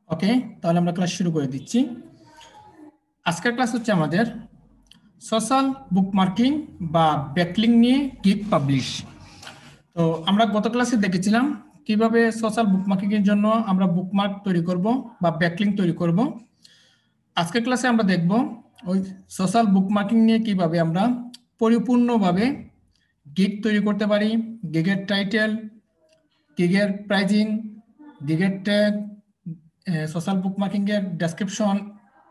ওকে, তাহলে আমরা ক্লাস শুরু করে দিচ্ছি। আজকের ক্লাস হচ্ছে আমাদের সোশ্যাল বুকমার্কিং বা ব্যাকলিং নিয়ে গিগ পাবলিশ। তো আমরা গত ক্লাসে দেখেছিলাম কিভাবে সোশ্যাল বুকমার্কিং এর জন্য আমরা বুকমার্ক তৈরি করব বা ব্যাকলিং তৈরি করব। আজকের ক্লাসে আমরা দেখব ওই সোশ্যাল বুকমার্কিং নিয়ে কিভাবে আমরা পরিপূর্ণভাবে গিগ তৈরি করতে পারি, গিগের টাইটেল, গিগের প্রাইজিং, গিগের ট্যাগ, সোশ্যাল বুকমার্কিং এর ডেসক্রিপশন,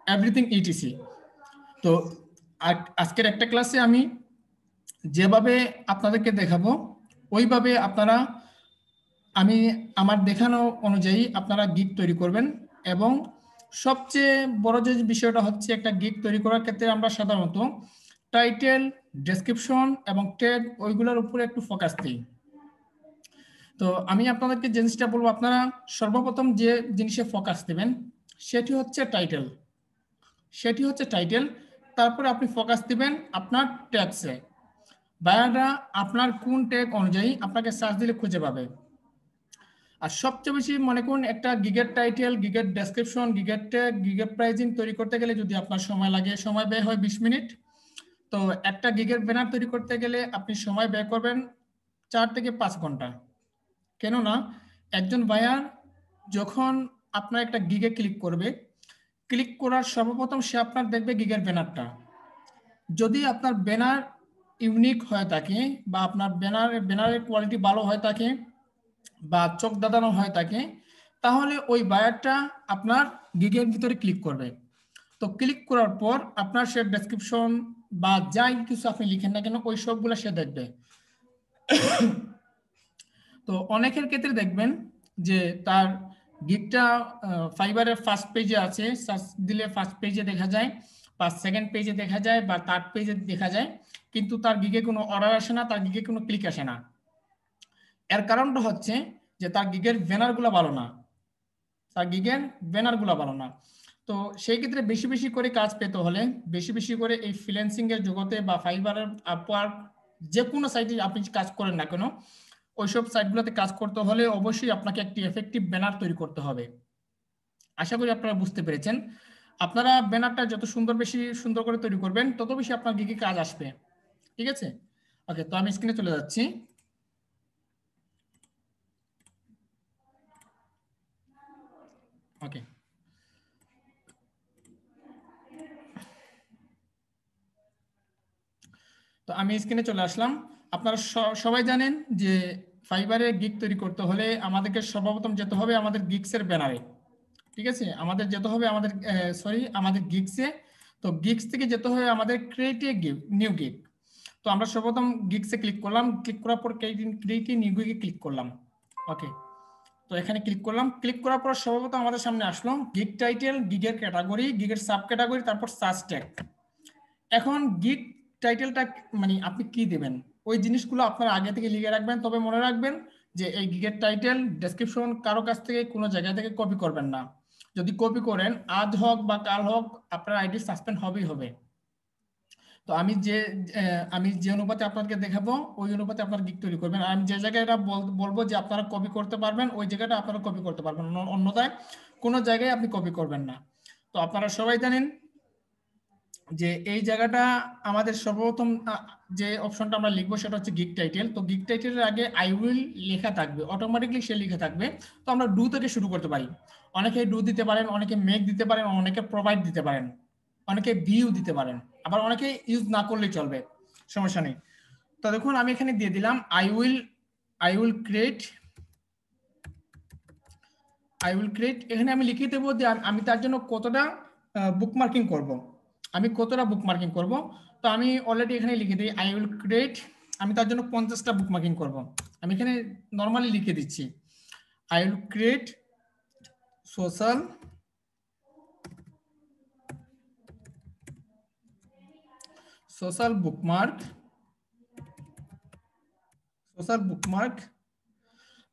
এভরিথিং ইটিসি। তো আজকের একটা ক্লাসে আমি যেভাবে আপনাদেরকে দেখাবো ওইভাবে আপনারা আমি আমার দেখানো অনুযায়ী আপনারা গিগ তৈরি করবেন। এবং সবচেয়ে বড় যে বিষয়টা হচ্ছে একটা গিগ তৈরি করার ক্ষেত্রে আমরা সাধারণত টাইটেল, ডেসক্রিপশন এবং ট্যাগ ওইগুলোর উপরে একটু ফোকাস দিই। তো আমি আপনাদেরকে যে জিনিসটা বলবো, আপনারা সর্বপ্রথম যে জিনিসে ফোকাস দেবেন সেটি হচ্ছে টাইটেল। তারপরে আপনি ফোকাস দিবেন আপনার ট্যাগসে। বায়াররা আপনার কোন ট্যাগ অনুযায়ী আপনাকে সার্চ দিলে খুঁজে পাবে। আর সবচেয়ে বেশি মনে করুন একটা গিগের টাইটেল, গিগের ডেসক্রিপশন, গিগের ট্যাগ, গিগের প্রাইজিং তৈরি করতে গেলে যদি আপনার সময় লাগে, সময় ব্যয় হয় 20 মিনিট। তো একটা গিগের ব্যানার তৈরি করতে গেলে আপনি সময় ব্যয় করবেন 4 থেকে 5 ঘন্টা। কেননা একজন বায়ার যখন আপনার একটা গিগে ক্লিক করবে, ক্লিক করার সর্বপ্রথম সে আপনার দেখবে গিগের ব্যানারটা। যদি আপনার ব্যানার ইউনিক হয়ে থাকে বা আপনার ব্যানারের কোয়ালিটি ভালো হয়ে থাকে বা চোখ দাঁড়ানো হয়ে থাকে, তাহলে ওই বায়ারটা আপনার গিগের ভিতরে ক্লিক করবে। তো ক্লিক করার পর আপনার সে ডেসক্রিপশন বা যাই কিছু আপনি লিখেন না কেন ওই সবগুলো সে দেখবে। তো অনেকের ক্ষেত্রে দেখবেন যে তার গিগটা ফাইবারের ফার্স্ট পেজে আছে, সার্চ দিলে ফার্স্ট পেজে দেখা যায় বা সেকেন্ড পেজে দেখা যায় বা থার্ড পেজে দেখা যায়, কিন্তু তার গিগে কোনো অর্ডার আসে না, তার গিগে কোনো ক্লিক আসে না। এর কারণটা হচ্ছে যে তার গিগের ব্যানারগুলো ভালো না। তো সেই ক্ষেত্রে বেশি বেশি করে কাজ পেতে হলে, বেশি বেশি করে এই ফ্রিল্যান্সিং এর জগতে বা ফাইবারের, আপওয়ার্ক, যে কোনো সাইটে আপনি কাজ করেন না কেন, ওইসব সাইটগুলোতে কাজ করতে হলে অবশ্যই আপনাকে একটি এফেক্টিভ ব্যানার তৈরি করতে হবে। আশা করি আপনারা বুঝতে পেরেছেন। আপনারা ব্যানারটা যত বেশি সুন্দর করে তৈরি করবেন, তত বেশি আপনার গিগে কাজ আসবে। ঠিক আছে? ওকে, তো আমি স্ক্রিনে চলে যাচ্ছি। ওকে, তো আমি স্ক্রিনে চলে আসলাম। আপনারা সবাই জানেন যে ফাইবারে গিগ তৈরি করতে হলে আমাদেরকে সর্বপ্রথম যেতে হবে আমাদের গিগসের ব্যানারে। ঠিক আছে, আমাদের যেতে হবে আমাদের গিগসে। তো গিগস থেকে যেতে হবে আমাদের create a gig, new gig. তো আমরা সর্বপ্রথম গিগসে ক্লিক করলাম, ক্লিক করার পর ক্রিয়েট এ নিউ গিগে ক্লিক করলাম। ওকে, তো এখানে ক্লিক করলাম। ক্লিক করার পর সর্বপ্রথম আমাদের সামনে আসলো গিগ টাইটেল, গিগের ক্যাটাগরি, গিগের সাব ক্যাটাগরি, তারপর সার্চ ট্যাগ। এখন গিগ টাইটেলটা মানে আপনি কি দেবেন ওই জিনিসগুলো আপনারা আগে থেকে লিখে রাখবেন। তবে মনে রাখবেন যে এই গিগের টাইটেল, ডেসক্রিপশন কারো কাছ থেকে কোনো জায়গা থেকে কপি করবেন না। যদি কপি করেন, আজ হোক বা কাল হোক, আপনার আইডি সাসপেন্ড হবেই হবে। তো আমি যে অনুপাতে আপনাকে দেখাবো ওই অনুপাতে আপনার গিগ তৈরি করবেন। আর আমি যে জায়গায় এটা বলবো যে আপনারা কপি করতে পারবেন, ওই জায়গাটা আপনারা কপি করতে পারবেন, অন্যথায় কোনো জায়গায় আপনি কপি করবেন না। তো আপনারা সবাই জানেন যে এই জায়গাটা আমাদের সর্বপ্রথম যে অপশনটা আমরা লিখবো সেটা হচ্ছে গিগ টাইটেল। তো গিগ টাইটেলের আগে আই উইল লেখা থাকবে, অটোমেটিকলি সে লেখা থাকবে। তো আমরা ডু থেকে শুরু করতে পারি। অনেকে ডু দিতে পারেন, অনেকে মেক দিতে পারেন, অনেকে প্রোভাইড দিতে পারেন, অনেকে ভিউ দিতে পারেন, আবার অনেকে ইউজ না করলেই চলবে, সমস্যা নেই। তো দেখুন আমি এখানে দিয়ে দিলাম আই উইল ক্রিয়েট। এখানে আমি লিখে দেবো যে আমি তার জন্য কতটা বুকমার্কিং করব। তো আমি অলরেডি এখানে লিখে দিই আই উইল ক্রিয়েট। আমি তার জন্য 50টা বুকমার্কিং করব। আমি এখানে নর্মালি লিখে দিচ্ছি I will create social bookmark.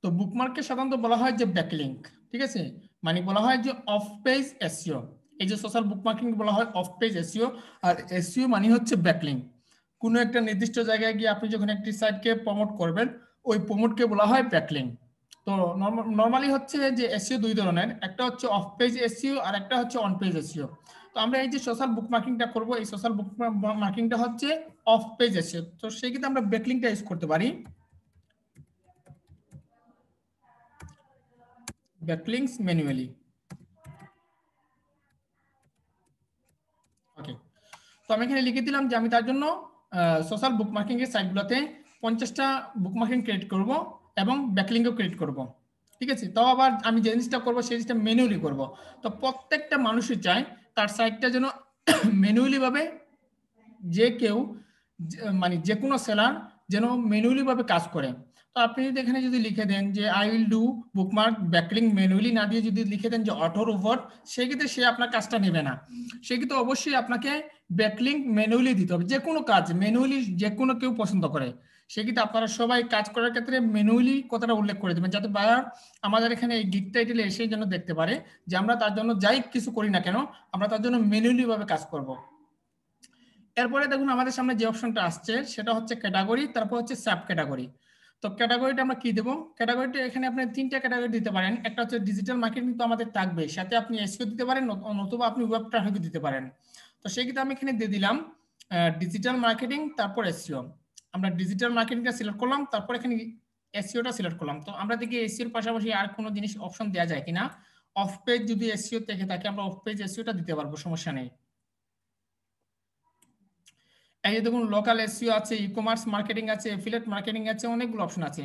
তো বুকমার্ককে সাধারণত বলা হয় যে ব্যাকলিংক। ঠিক আছে, মানে বলা হয় যে অফ পেজ এসইও। এই যে সোশ্যাল বুকমার্কিং বলা হয় অফ পেজ এসইও। আর এসইও মানে হচ্ছে ব্যাকলিংক। কোনো একটা নির্দিষ্ট জায়গায় গিয়ে আপনি যখন একটি সাইটকে প্রমোট করবেন, ওই প্রমোটকে বলা হয় ব্যাকলিংক। তো নরমালি হচ্ছে যে এসইও দুই ধরনের, একটা হচ্ছে অফ পেজ এসইও আর একটা হচ্ছে অন পেজ এসইও। তো আমরা এই যে সোশ্যাল বুক মার্কিংটা করব, এই সোশ্যাল বুক মার্কিংটা হচ্ছে অফ পেজ এসইও। তো সেই ক্ষেত্রে আমরা ব্যাকলিংকটা ইউজ করতে পারি, ব্যাকলিংকস ম্যানুয়ালি। ওকে, তো আমি এখানে লিখে দিলাম যে আমি তার জন্য সোশ্যাল বুক মার্কিং এর সাইটগুলোতে 50টা বুক মার্কিং ক্রিয়েট করব এবং ব্যাকলিংকও ক্রিয়েট করব। ঠিক আছে, তাও আবার আমি যে জিনিসটা করবো সেই জিনিসটা ম্যানুয়ালি করব। তো প্রত্যেকটা মানুষই চায় তার সাইটটা যেন ম্যানুয়ালি ভাবে যে কেউ মানে যে কোনো সেলার যেন ম্যানুয়ালি ভাবে কাজ করে। তো আপনি যদি এখানে যদি লিখে দেন যে I will do bookmark backlink manually না দিয়ে যদি লিখে দেন যে অটো রোবট, সেক্ষেত্রে সে আপনার কাজটা নেবে না। সেক্ষেত্রে অবশ্যই আপনাকে ব্যাকলিং ম্যানুয়ালি দিতে হবে। যে কোনো কাজ ম্যানুয়ালি যে কোনো কেউ পছন্দ করে, সেক্ষেত্রে আপনারা সবাই কাজ করার ক্ষেত্রে ম্যানুয়ালি কথাটা উল্লেখ করে দেবেন, যাতে বায়ার আমাদের এখানে এই গিগ টাইটেলে এসে যেন দেখতে পারে যে আমরা তার জন্য যাই কিছু করি না কেন, আমরা তার জন্য ম্যানুয়ালি ভাবে কাজ করব। এরপরে দেখুন আমাদের সামনে যে অপশনটা আসছে সেটা হচ্ছে ক্যাটাগরি, তারপর হচ্ছে সাব ক্যাটাগরি। তো ক্যাটাগরিটা আমরা কি দেব, ক্যাটাগরিটা এখানে আপনি 3টা ক্যাটাগরি দিতে পারেন। একটা হচ্ছে ডিজিটাল মার্কেটিং, তো আমাদের থাকবে, সাথে আপনি এসইও দিতে পারেন, নতুবা আপনি ওয়েব ট্রাফিক দিতে পারেন। তো সেই ক্ষেত্রে আমি এখানে দিয়ে দিলাম ডিজিটাল মার্কেটিং তারপর এসইও। আমরা ডিজিটাল মার্কেটিংটা সিলেক্ট করলাম, তারপর এখানে এসইওটা সিলেক্ট করলাম। তো আমরা দেখি এসইওর পাশাপাশি আর কোনো জিনিস অপশন দেওয়া যায় কিনা। অফ পেজ যদি এসইও থেকে থাকে আমরা অফ পেজ এসইওটা দিতে পারবো, সমস্যা নেই। এই যে দেখুন লোকাল এসইও আছে, ই কমার্স মার্কেটিং আছে, এফিলিয়েট মার্কেটিং আছে, অনেকগুলো অপশন আছে।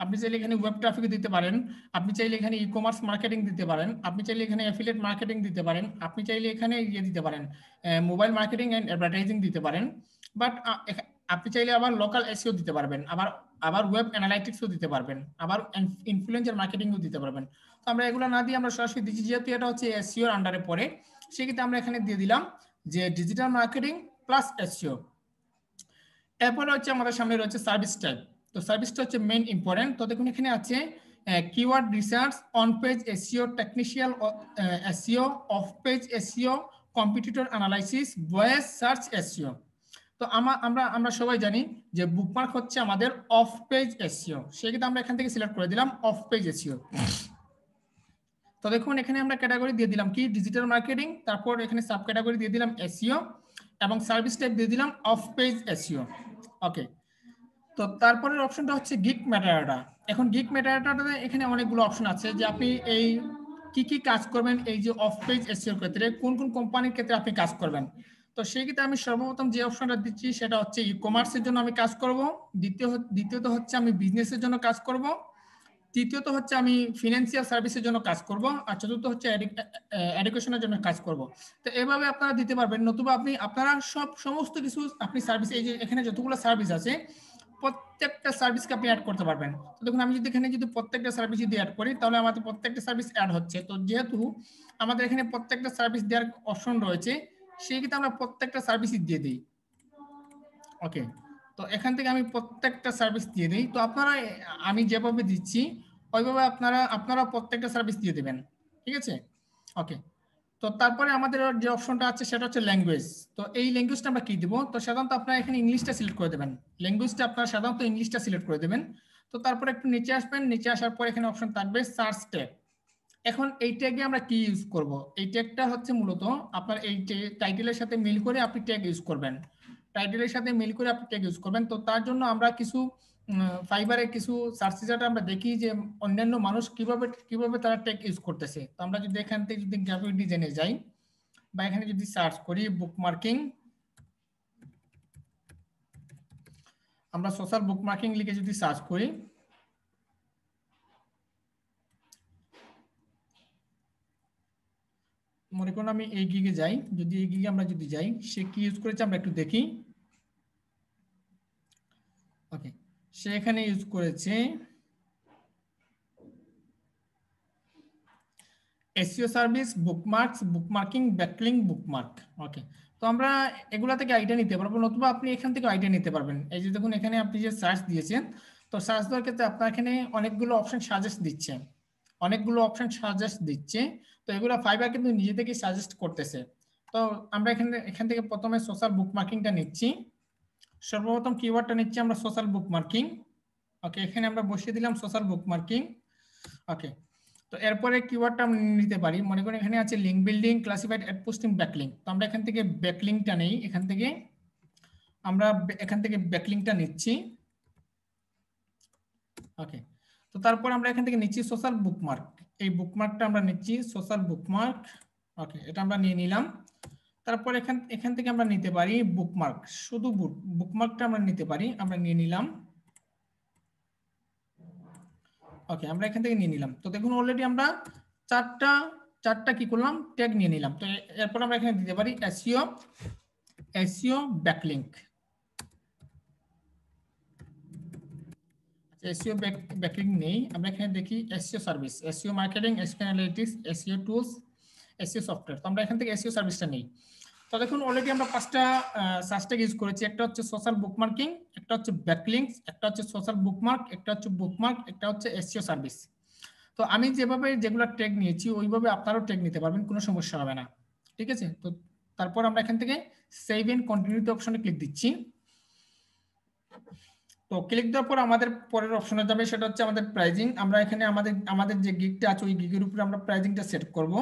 আপনি চাইলে এখানে ওয়েব ট্রাফিক দিতে পারেন, আপনি চাইলে এখানে ই কমার্স মার্কেটিং দিতে পারেন, আপনি চাইলে এখানে এফিলিয়েট মার্কেটিং দিতে পারেন, আপনি চাইলে এখানে ইয়ে দিতে পারেন মোবাইল মার্কেটিং এন্ড অ্যাডভার্টাইজিং দিতে পারেন। বাট আপনি চাইলে আবার লোকাল এসইও দিতে পারবেন, আবার আবার ওয়েব অ্যানালাইটিক্সও দিতে পারবেন, আবার ইনফ্লুয়েন্সার মার্কেটিংও দিতে পারবেন। তো আমরা এগুলো না দিয়ে আমরা সরাসরি দিচ্ছি, যেহেতু এটা হচ্ছে এসইওর আন্ডারে পড়ে, সেক্ষেত্রে আমরা এখানে দিয়ে দিলাম যে ডিজিটাল মার্কেটিং প্লাস এসইও। এরপরে হচ্ছে আমাদের সামনে রয়েছে সার্ভিস টাইপ। তো সার্ভিসটা হচ্ছে মেইন ইম্পর্টেন্ট। তো দেখুন এখানে আছে keyword research, on page SEO, টেকনিশিয়াল SEO, of page SEO, competitor analysis, voice search SEO. তো আমরা আমরা সবাই জানি যে বুকমার্ক হচ্ছে আমাদের অফ পেজ এসইও, সেক্ষেত্রে আমরা এখান থেকে সিলেক্ট করে দিলাম অফ পেজ এসইও। তো দেখুন এখানে আমরা ক্যাটাগরি দিয়ে দিলাম কি ডিজিটাল মার্কেটিং, তারপর এখানে সাব ক্যাটাগরি দিয়ে দিলাম এসইও এবং সার্ভিস টাইপ দিয়ে দিলাম অফ পেজ এসইও। ওকে, তো তারপরের অপশনটা হচ্ছে গিগ মেটাডাটা। এখন গিগ মেটাডাটাতে এখানে অনেকগুলো অপশন আছে যে আপনি এই কি কি কাজ করবেন, এই যে অফ পেজ এসইওর ক্ষেত্রে কোন কোন কোম্পানির ক্ষেত্রে আপনি কাজ করবেন। তো সেই ক্ষেত্রে আমি সর্বপ্রথম যে অপশনটা দিচ্ছি সেটা হচ্ছে ই কমার্সের জন্য আমি কাজ করব, দ্বিতীয়ত হচ্ছে আমি বিজনেসের জন্য কাজ করব, তৃতীয়ত হচ্ছে আমি ফিনান্সিয়াল সার্ভিসের জন্য কাজ করব, আর চতুর্থ হচ্ছে এডুকেশনের জন্য কাজ করব। তো এভাবে আপনারা দিতে পারবেন, নতুবা আপনি আপনারা সমস্ত কিছু আপনি সার্ভিস, এই যে এখানে যতগুলো সার্ভিস আছে প্রত্যেকটা সার্ভিসকে আপনি অ্যাড করতে পারবেন। তো দেখুন আমি যদি এখানে যদি প্রত্যেকটা সার্ভিস যদি অ্যাড করি তাহলে আমাদের প্রত্যেকটা সার্ভিস অ্যাড হচ্ছে। তো যেহেতু আমাদের এখানে প্রত্যেকটা সার্ভিস দেওয়ার অপশন রয়েছে, সেই ক্ষেত্রে আমরা প্রত্যেকটা সার্ভিসই দিয়ে দিই। ওকে, তো এখান থেকে আমি প্রত্যেকটা সার্ভিস দিয়ে দিই। তো আপনারা আমি যেভাবে দিচ্ছি ওইভাবে আপনারা প্রত্যেকটা সার্ভিস দিয়ে দেবেন, ঠিক আছে। ওকে, তো তারপরে আমাদের যে অপশনটা আছে সেটা হচ্ছে ল্যাঙ্গুয়েজ। তো এই ল্যাঙ্গুয়েজটা আমরা কি দিব, তো সাধারণত আপনারা এখানে ইংলিশটা সিলেক্ট করে দেবেন, ল্যাঙ্গুয়েজটা আপনারা সাধারণত ইংলিশটা সিলেক্ট করে দেবেন। তো তারপরে একটু নিচে আসবেন, নিচে আসার পর এখানে অপশন থাকবে সার্চ ট্যাগ। এখন এই ট্যাগে আমরা কি ইউজ করব, এই ট্যাগটা হচ্ছে মূলত আপনার এই টাইটেলের সাথে মিল করে আপনি ট্যাগ ইউজ করবেন, টাইটেলের সাথে মিল করে আপনি ট্যাগ ইউজ করবেন। তো তার জন্য আমরা কিছু ফাইবারে কিছু সার্চ রেজাল্ট আমরা দেখি যে অন্যান্য মানুষ কিভাবে কিভাবে তারা ট্যাগ ইউজ করতেছে। তো আমরা যদি এখান থেকে যদি গ্রাফিক ডিজাইনে যাই বা এখানে যদি সার্চ করি বুকমার্কিং, আমরা সোশ্যাল বুকমার্কিং লিখে যদি সার্চ করি, মনে করুন আমি এই গিগে যাই, যদি এই গিগে আমরা যদি যাই সে কি ইউজ করেছে আমরা একটু দেখি। ওকে, সে এখানে ইউজ করেছে SEO service, bookmarks, bookmarking, backlink, bookmark. Okay, তো আমরা এগুলা থেকে আইডিয়া নিতে পারবো, নতুবা আপনি এখান থেকে আইডিয়া নিতে পারবেন। এই যে দেখুন এখানে আপনি যে সার্চ দিয়েছেন, তো সার্চ দেওয়ার ক্ষেত্রে আপনার এখানে অনেকগুলো অপশন সাজেস্ট দিচ্ছে, অনেকগুলো অপশন সাজেস্ট দিচ্ছে। তো এগুলো ফাইবার কিন্তু নিজে থেকেই সাজেস্ট করতেছে। তো আমরা এখান থেকে প্রথমে সোশ্যাল বুকমার্কিংটা নিচ্ছি, সর্বপ্রথম কিওয়ার্ডটা নিচ্ছি আমরা সোশ্যাল বুকমার্কিং। ওকে, এখানে আমরা বসিয়ে দিলাম সোশ্যাল বুকমার্কিং। ওকে, তো এরপরে কিওয়ার্ডটা আমরা নিতে পারি, মনে করেন এখানে আছে link building, classified ad posting, backlink. তো আমরা এখান থেকে ব্যাকলিঙ্কটা নেই, আমরা এখান থেকে ব্যাকলিঙ্কটা নিচ্ছি। ওকে, তো তারপর আমরা এখান থেকে নিচ্ছি সোশ্যাল বুকমার্ক, এই বুকমার্কটা আমরা নিচ্ছি সোশ্যাল বুকমার্ক। ওকে, এটা আমরা নিয়ে নিলাম। তারপর এখান থেকে আমরা নিতে পারি বুকমার্ক, শুধু বুকমার্কটা আমরা নিতে পারি, আমরা নিয়ে নিলাম। ওকে, আমরা এখান থেকে নিয়ে নিলাম। তো দেখুন অলরেডি আমরা চারটা কি করলাম, ট্যাগ নিয়ে নিলাম। তো এরপর আমরা এখানে দিতে পারি এসইও ব্যাকলিঙ্ক। এসইও ব্যাকলিঙ্ক নেই, আমরা এখানে দেখি SEO service, SEO marketing, SEO analytics, SEO tools, SEO software. তো আমরা এখান থেকে এসইও সার্ভিসটা নেই। তো দেখুন অলরেডি আমরা 5টা সার্চ ট্যাগ ইউজ করেছি, একটা হচ্ছে সোশ্যাল বুকমার্কিং, একটা হচ্ছে ব্যাকলিঙ্কস, একটা হচ্ছে সোশ্যাল বুকমার্ক, একটা হচ্ছে বুকমার্ক, একটা হচ্ছে এসইও সার্ভিস। তো আমি যেভাবে যেগুলো ট্যাগ নিয়েছি ওইভাবে আপনারাও ট্যাগ নিতে পারবেন, কোনো সমস্যা হবে না। ঠিক আছে, তো তারপর আমরা এখান থেকে সেভ এন্ড কন্টিনিউটি অপশনে ক্লিক দিচ্ছি। তো ক্লিক দেওয়ার পর আমাদের পরের অপশনে যাবে, সেটা হচ্ছে আমাদের প্রাইজিং। আমরা এখানে আমাদের যে গিগটা আছে ওই গিগের উপরে আমরা প্রাইজিংটা সেট করব।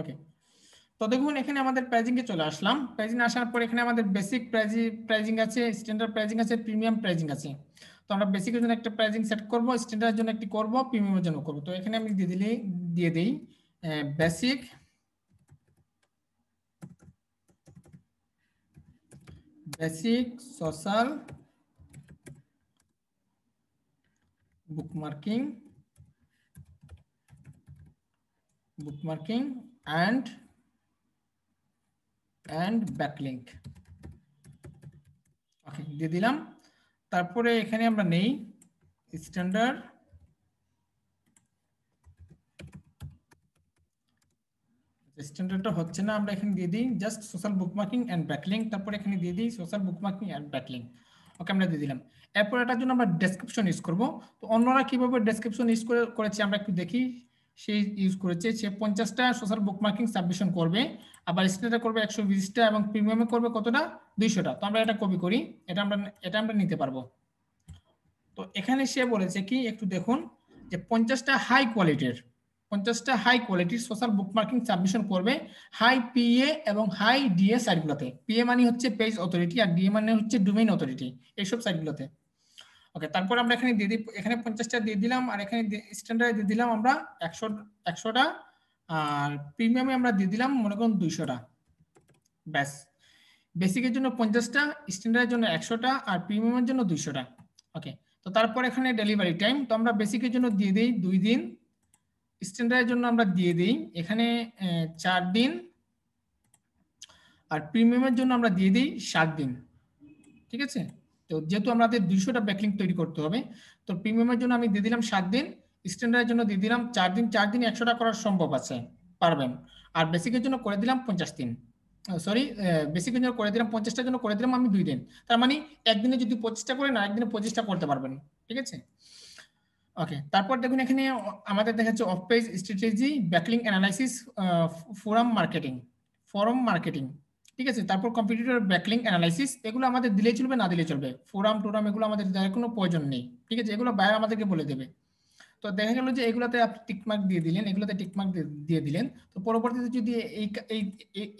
ওকে, তো দেখুন এখানে আমাদের প্রাইজিং এ চলে আসলাম। প্রাইজিং আসার পর এখানে আমাদের বেসিক প্রাইজিং আছে, স্ট্যান্ডার্ড প্রাইজিং আছে, প্রিমিয়াম প্রাইজিং আছে। তো আমরা বেসিকের জন্য একটা প্রাইজিং সেট করব, স্ট্যান্ডার্ডের জন্য একটি করব, প্রিমিয়ামের জন্য করব। তো এখানে আমি দিয়ে দেই basic social bookmarking and backlink. Okay, দিয়ে দিলাম। তারপরে এখানে আমরা নেই স্ট্যান্ডার্ড স্ট্যান্ডার্ডটা হচ্ছে না, আমরা এখানে দিয়ে দিই just social bookmarking and backlink. তারপরে এখানে দিয়ে দিই social bookmarking and backlink. Okay, আমরা দিয়ে দিলাম। এরপর এটার জন্য আমরা ডেসক্রিপশন ইউজ করব। তো অন্যরা কিভাবে ডেসক্রিপশন ইউজ করেছে আমরা একটু দেখি। সে ইউজ করেছে, সে 50টা সোশ্যাল বুকমার্কিং সাবমিশন করবে, আবার স্ট্যান্ডার্ড করবে 120টা, এবং প্রিমিয়ামে করবে কতটা, 200টা। তো আমরা এটা কপি করি, এটা আমরা নিতে পারবো। তো এখানে সে বলেছে কি একটু দেখুন, যে 50টা হাই কোয়ালিটির সোশ্যাল বুকমার্কিং সাবমিশন করবে হাই পিএ এবং হাই ডিএ সাইটগুলোতে। পিএ মানে হচ্ছে পেজ অথরিটি, আর ডিএ মানে হচ্ছে ডোমেইন অথরিটি, এইসব সাইটগুলোতে। ওকে, তারপর আমরা এখানে দিয়ে দিই, এখানে 50টা দিয়ে দিলাম, আর এখানে স্ট্যান্ডার্ডে দিয়ে দিলাম আমরা 100টা, আর প্রিমিয়ামে আমরা দিয়ে দিলাম মনে করুন 200টা। ব্যাস, বেসিকের জন্য 50টা, স্ট্যান্ডার্ডের জন্য 100টা, আর প্রিমিয়ামের জন্য 200টা। ওকে, তো তারপর এখানে ডেলিভারি টাইম, তো আমরা বেসিকের জন্য দিয়ে দিই 2 দিন, স্ট্যান্ডার্ডের জন্য আমরা দিয়ে দিই এখানে 4 দিন, আর প্রিমিয়ামের জন্য আমরা দিয়ে দিই 7 দিন। ঠিক আছে, তো যেহেতু আমাদের 200টা ব্যাকলিঙ্ক তৈরি করতে হবে, তো প্রিমিয়ামের জন্য আমি দিয়ে দিলাম 7 দিন, স্ট্যান্ডার্ডের জন্য দিয়ে দিলাম 4 দিন। 4 দিন 100টা করা সম্ভব আছে, পারবেন। আর বেসিকের জন্য করে দিলাম 50 দিন, সরি, বেসিকের জন্য করে দিলাম 50টার জন্য করে দিলাম আমি 2 দিন। তার মানে একদিনে যদি 25টা করেন, আর একদিনে 25টা করতে পারবেন। ঠিক আছে, ওকে। তারপর দেখুন এখানে আমাদের দেখাচ্ছে of page strategy, backlink analysis, forum marketing. ঠিক আছে, তারপর কম্পিটিটর ব্যাকলিঙ্ক অ্যানালাইসিস, এগুলো আমাদের দিলেই চলবে, না দিলেই চলবে। ফোরাম টোরাম এগুলো আমাদের দেওয়ার কোনো প্রয়োজন নেই। ঠিক আছে, এগুলো বায়ার আমাদেরকে বলে দেবে। তো দেখা গেল যে এগুলোতে আপনি টিকমার্ক দিয়ে দিলেন, এগুলোতে টিকমার্ক দিয়ে দিলেন, তো পরবর্তীতে যদি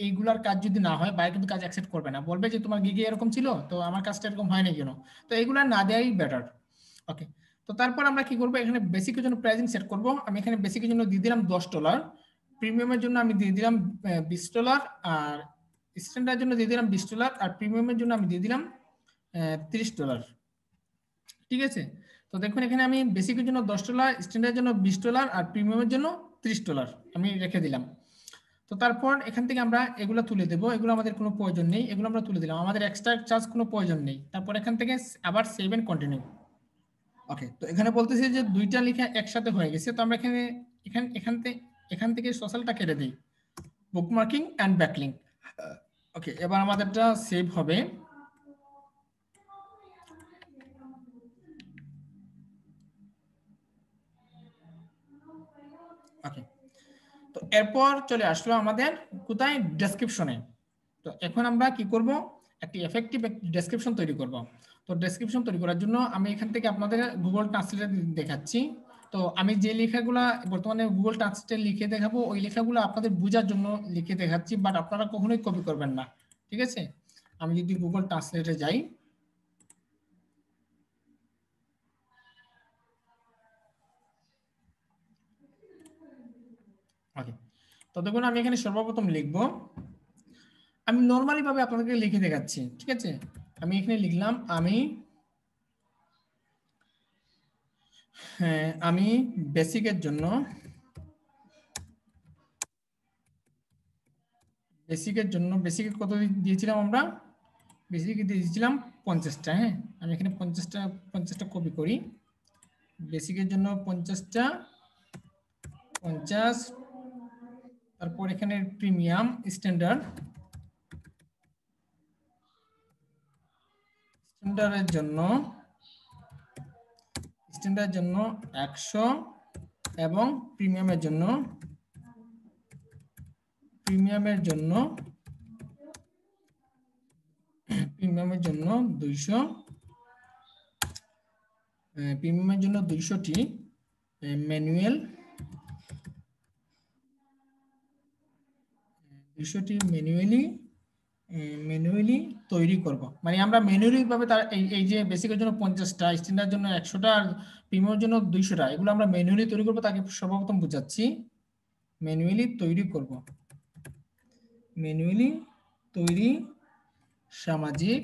এইগুলার কাজ যদি না হয়, বায়ার কিন্তু কাজ অ্যাকসেপ্ট করবে না, বলবে যে তোমার গিগে এরকম ছিল, তো আমার কাজটা এরকম হয় না কেন। তো এগুলো না দেওয়াই বেটার। ওকে, তো তারপর আমরা কি করবো, এখানে বেসিকের জন্য প্রাইসিং সেট করব। আমি এখানে বেসিকের জন্য দিয়ে দিলাম $10, প্রিমিয়ামের জন্য আমি দিয়ে দিলাম $20, আর স্ট্যান্ডার্ডের জন্য দিয়ে দিলাম $20, আর প্রিমিয়ামের জন্য আমি দিয়ে দিলাম $30। ঠিক আছে, তো দেখুন এখানে আমি বেসিকের জন্য $10, স্ট্যান্ডার্ডের জন্য $20, আর প্রিমিয়ামের জন্য $30 আমি রেখে দিলাম। তো তারপর এখান থেকে আমরা এগুলো তুলে দেবো, এগুলো আমাদের কোনো প্রয়োজন নেই, এগুলো আমরা তুলে দিলাম, আমাদের এক্সট্রা চার্জ কোনো প্রয়োজন নেই। তারপর এখান থেকে আবার সেভ এন্ড কন্টিনিউ। ওকে, তো এখানে বলতেছে যে 2টা লেখা একসাথে হয়ে গেছে, তো আমরা এখান থেকে সোশ্যালটা কেটে দিই, বুকমার্কিং এন্ড ব্যাকলিঙ্ক। ওকে, এবার আমাদেরটা সেভ হবে। ওকে, তো এরপর চলে আসলো আমাদের কোথায়, ডেসক্রিপশনে। তো এখন আমরা কি করব, একটি এফেক্টিভ ডেসক্রিপশন তৈরি করব। তো ডেসক্রিপশন তৈরি করার জন্য আমি এখান থেকে আপনাদের গুগল ট্রান্সলেটর দেখাচ্ছি। তো আমি যে লেখাগুলো বর্তমানে গুগল ট্রান্সলেটে লিখে দেখাবো, ওই লেখাগুলো আপনাদের বোঝার জন্য লিখে দেখাচ্ছি, বাট আপনারা কখনোই কপি করবেন না, ঠিক আছে? আমি যদি গুগল ট্রান্সলেটে যাই, ওকে, তো দেখুন আমি এখানে সর্বপ্রথম লিখবো, আমি নর্মালি ভাবে আপনাদেরকে লিখে দেখাচ্ছি, ঠিক আছে? আমি এখানে লিখলাম আমি বেসিকের জন্য বেসিকে কত দিয়েছিলাম আমরা, বেসিকে দিয়েছিলাম 50টা। হ্যাঁ, আমি এখানে 50টা কপি করি। বেসিকের জন্য 50টা, 50। তারপর এখানে প্রিমিয়াম স্ট্যান্ডার্ডের জন্য 100 এবং প্রিমিয়ামের জন্য 200, প্রিমিয়ামের জন্য 200টি ম্যানুয়ালি তৈরি করব। মানে আমরা ম্যানুয়ালি ভাবে তার এই যে বেসিকের জন্য 50টা, স্ট্যান্ডার্ডের জন্য 100টা, আর প্রিমিয়ামের জন্য 200টা, এগুলো আমরা ম্যানুয়ালি তৈরি করব। তাকে সর্বপ্রথম বুঝাচ্ছি, ম্যানুয়ালি তৈরি করব। ম্যানুয়ালি তৈরি সামাজিক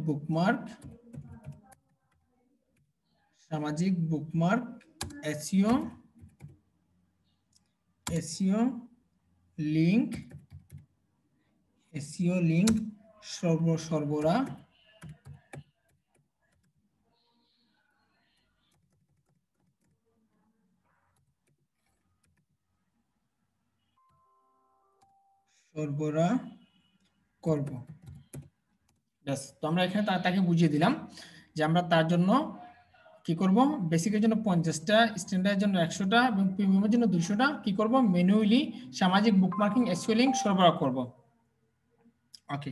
বুকমার্ক, এসইও লিংক সরবরাহ করব। ব্যাস, তো আমরা এখানে তাকে বুঝিয়ে দিলাম যে আমরা তার জন্য কি করব, বেসিকের জন্য 50টা, স্ট্যান্ডার্ডের জন্য 100টা এবং প্রিমিয়ামের জন্য 200টা কি করব, ম্যানুয়ালি সামাজিক বুকমার্কিং এসইও লিংক সরবরাহ করব। ওকে,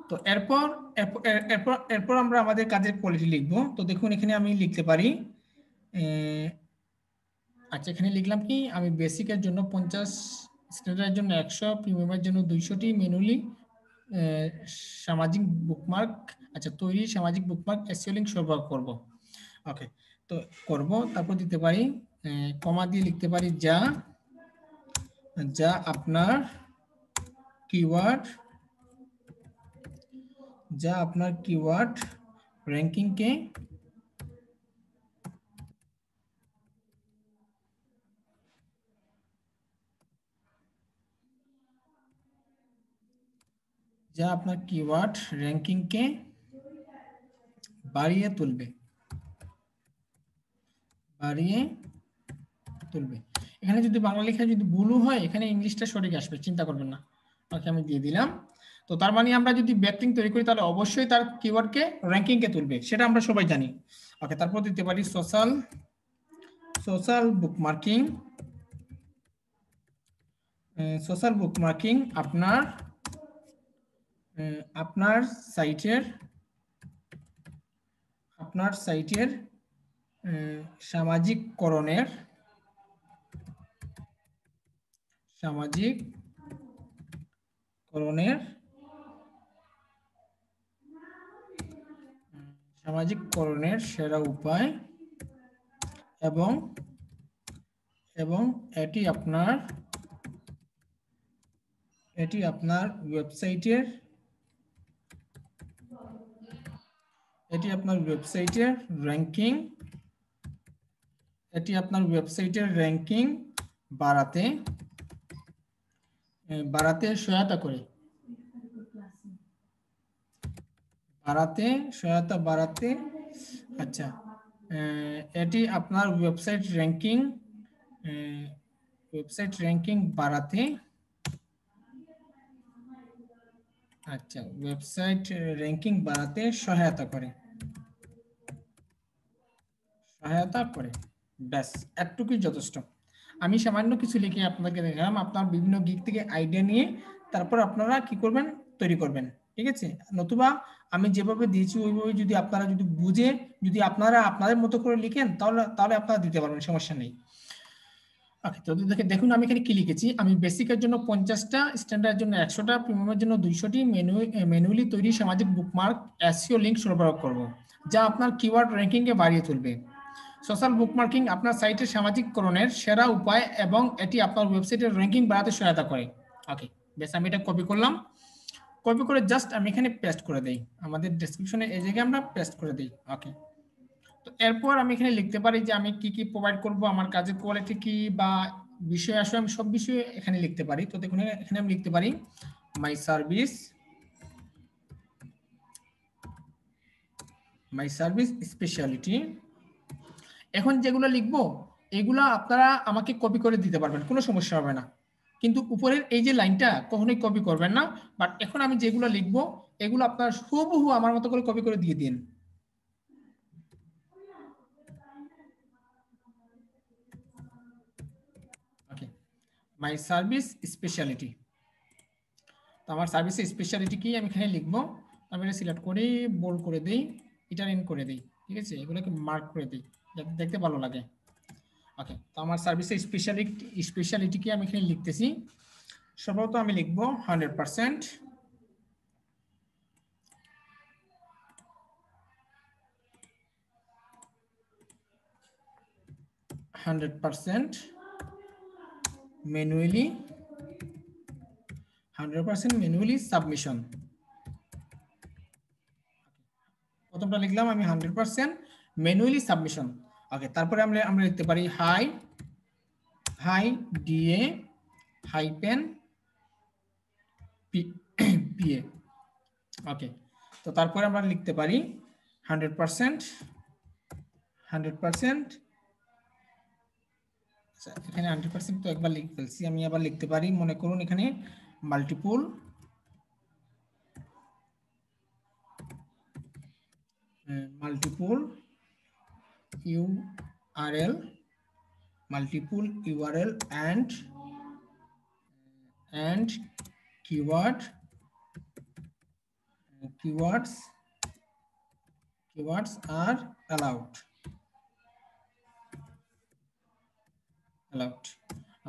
তো এরপর আমরা আমাদের কাজের কোয়ালিটি লিখব। তো দেখুন এখানে আমি লিখতে পারি, আচ্ছা এখানে লিখলাম কি, আমি বেসিকের জন্য 50, স্ট্যান্ডার্ডের জন্য 100, প্রিমিয়ামের জন্য 200টি ম্যানুয়ালি সামাজিক বুকমার্ক, আচ্ছা তৈরি সামাজিক বুকমার্ক এসইও লিংক সরবরাহ করব। ওকে, তো করব, তারপর দিতে পারি কমা দিয়ে লিখতে পারি যা আপনার কিওয়ার্ড র্যাঙ্কিংকে বাড়িয়ে তুলবে। এখানে যদি বাংলা লেখা যদি ভুলও হয়, এখানে ইংলিশটা সঠিক আসবে, চিন্তা করবেন না। ওকে, আমি দিয়ে দিলাম। তো তার মানে আমরা যদি ব্যাকলিংক তৈরি করি তাহলে অবশ্যই তার কিওয়ার্ডকে র্যাঙ্কিংকে তুলবে, সেটা আমরা সবাই জানি। ওকে, তারপর দিতে পারি সোশ্যাল বুকমার্কিং আপনার সাইটের সামাজিককরণের সেরা উপায় এবং এটি আপনার ওয়েবসাইটের র্যাঙ্কিং বাড়াতে সহায়তা করে। আচ্ছা, এটি আপনার ওয়েবসাইট র্যাঙ্কিং বাড়াতে, আচ্ছা ওয়েবসাইট র্যাঙ্কিং বাড়াতে সহায়তা করে। ব্যাস, এতটুকুই যথেষ্ট। আমি সামান্য কিছু লিখে আপনাদেরকে দেখালাম, আপনার বিভিন্ন গিগ থেকে আইডিয়া নিয়ে তারপর আপনারা কি করবেন, তৈরি করবেন। ঠিক আছে, নতুবা আমি যেভাবে দিয়েছি ওইভাবে যদি আপনারা যদি বুঝে যদি আপনারা আপনাদের মতো করে লিখেন তাহলে তাহলে আপনারা দিতে পারবেন, সমস্যা নেই। ওকে, তো দেখুন আমি এখানে কি লিখেছি। আমি বেসিকের জন্য 50টা, স্ট্যান্ডার্ডের জন্য 100টা, প্রিমিয়ামের জন্য 200টি ম্যানুয়ালি তৈরি সামাজিক বুকমার্ক এসইও লিঙ্ক সরবরাহ করব, যা আপনার কিওয়ার্ড র্যাঙ্কিংকে বাড়িয়ে তুলবে। সোশ্যাল বুকমার্কিং আপনার সাইটের সামাজিককরণের সেরা উপায় এবং এটি আপনার ওয়েবসাইটের র্যাঙ্কিং বাড়াতে সহায়তা করে। ওকে, বেশ, আমি এটা কপি করলাম। কপি করে জাস্ট আমি এখানে পেস্ট করে দেই, আমাদের ডেসক্রিপশনে এই জায়গায় আমরা পেস্ট করে দিই। ওকে, তো এরপর আমি এখানে লিখতে পারি যে আমি কি কি প্রোভাইড করব, আমার কাজের কোয়ালিটি কি বা বিষয় আসলে আমি সব বিষয়ে এখানে লিখতে পারি। তো দেখুন এখানে আমি লিখতে পারি মাই সার্ভিস স্পেশালিটি। এখন যেগুলো লিখবো এগুলো আপনারা আমাকে কপি করে দিতে পারবেন, কোনো সমস্যা হবে না, কিন্তু উপরের এই যে লাইনটা কখনোই কপি করবেন না। বাট এখন আমি যেগুলো লিখবো এগুলো আপনারা হুবহু আমার মতো করে কপি করে দিয়ে দিন। ওকে, মাই সার্ভিস স্পেশালিটি। তো আমার সার্ভিসের স্পেশালিটি কি আমি এখানে লিখবো, আমি এটা সিলেক্ট করে বোল্ড করে দিই, ইটালিন করে দিই। ঠিক আছে, এগুলোকে মার্ক করে দিই যাতে দেখতে ভালো লাগে। ওকে, তো আমার সার্ভিসের স্পেশালিটি কি আমি এখানে লিখতেছি। সম্ভবত আমি লিখবো 100%, 100% manually, 100% manually submission। প্রথমটা লিখলাম আমি 100% manually submission। ওকে, তারপরে আমরা লিখতে পারি হাই ডিএ হাইপেন পিএ। ওকে, তো তারপরে আমরা লিখতে পারি 100%, 100%। এখানে 100% তো একবার লিখে ফেলছি, আমি আবার লিখতে পারি, মনে করুন এখানে multiple URL, multiple URL and keywords are allowed।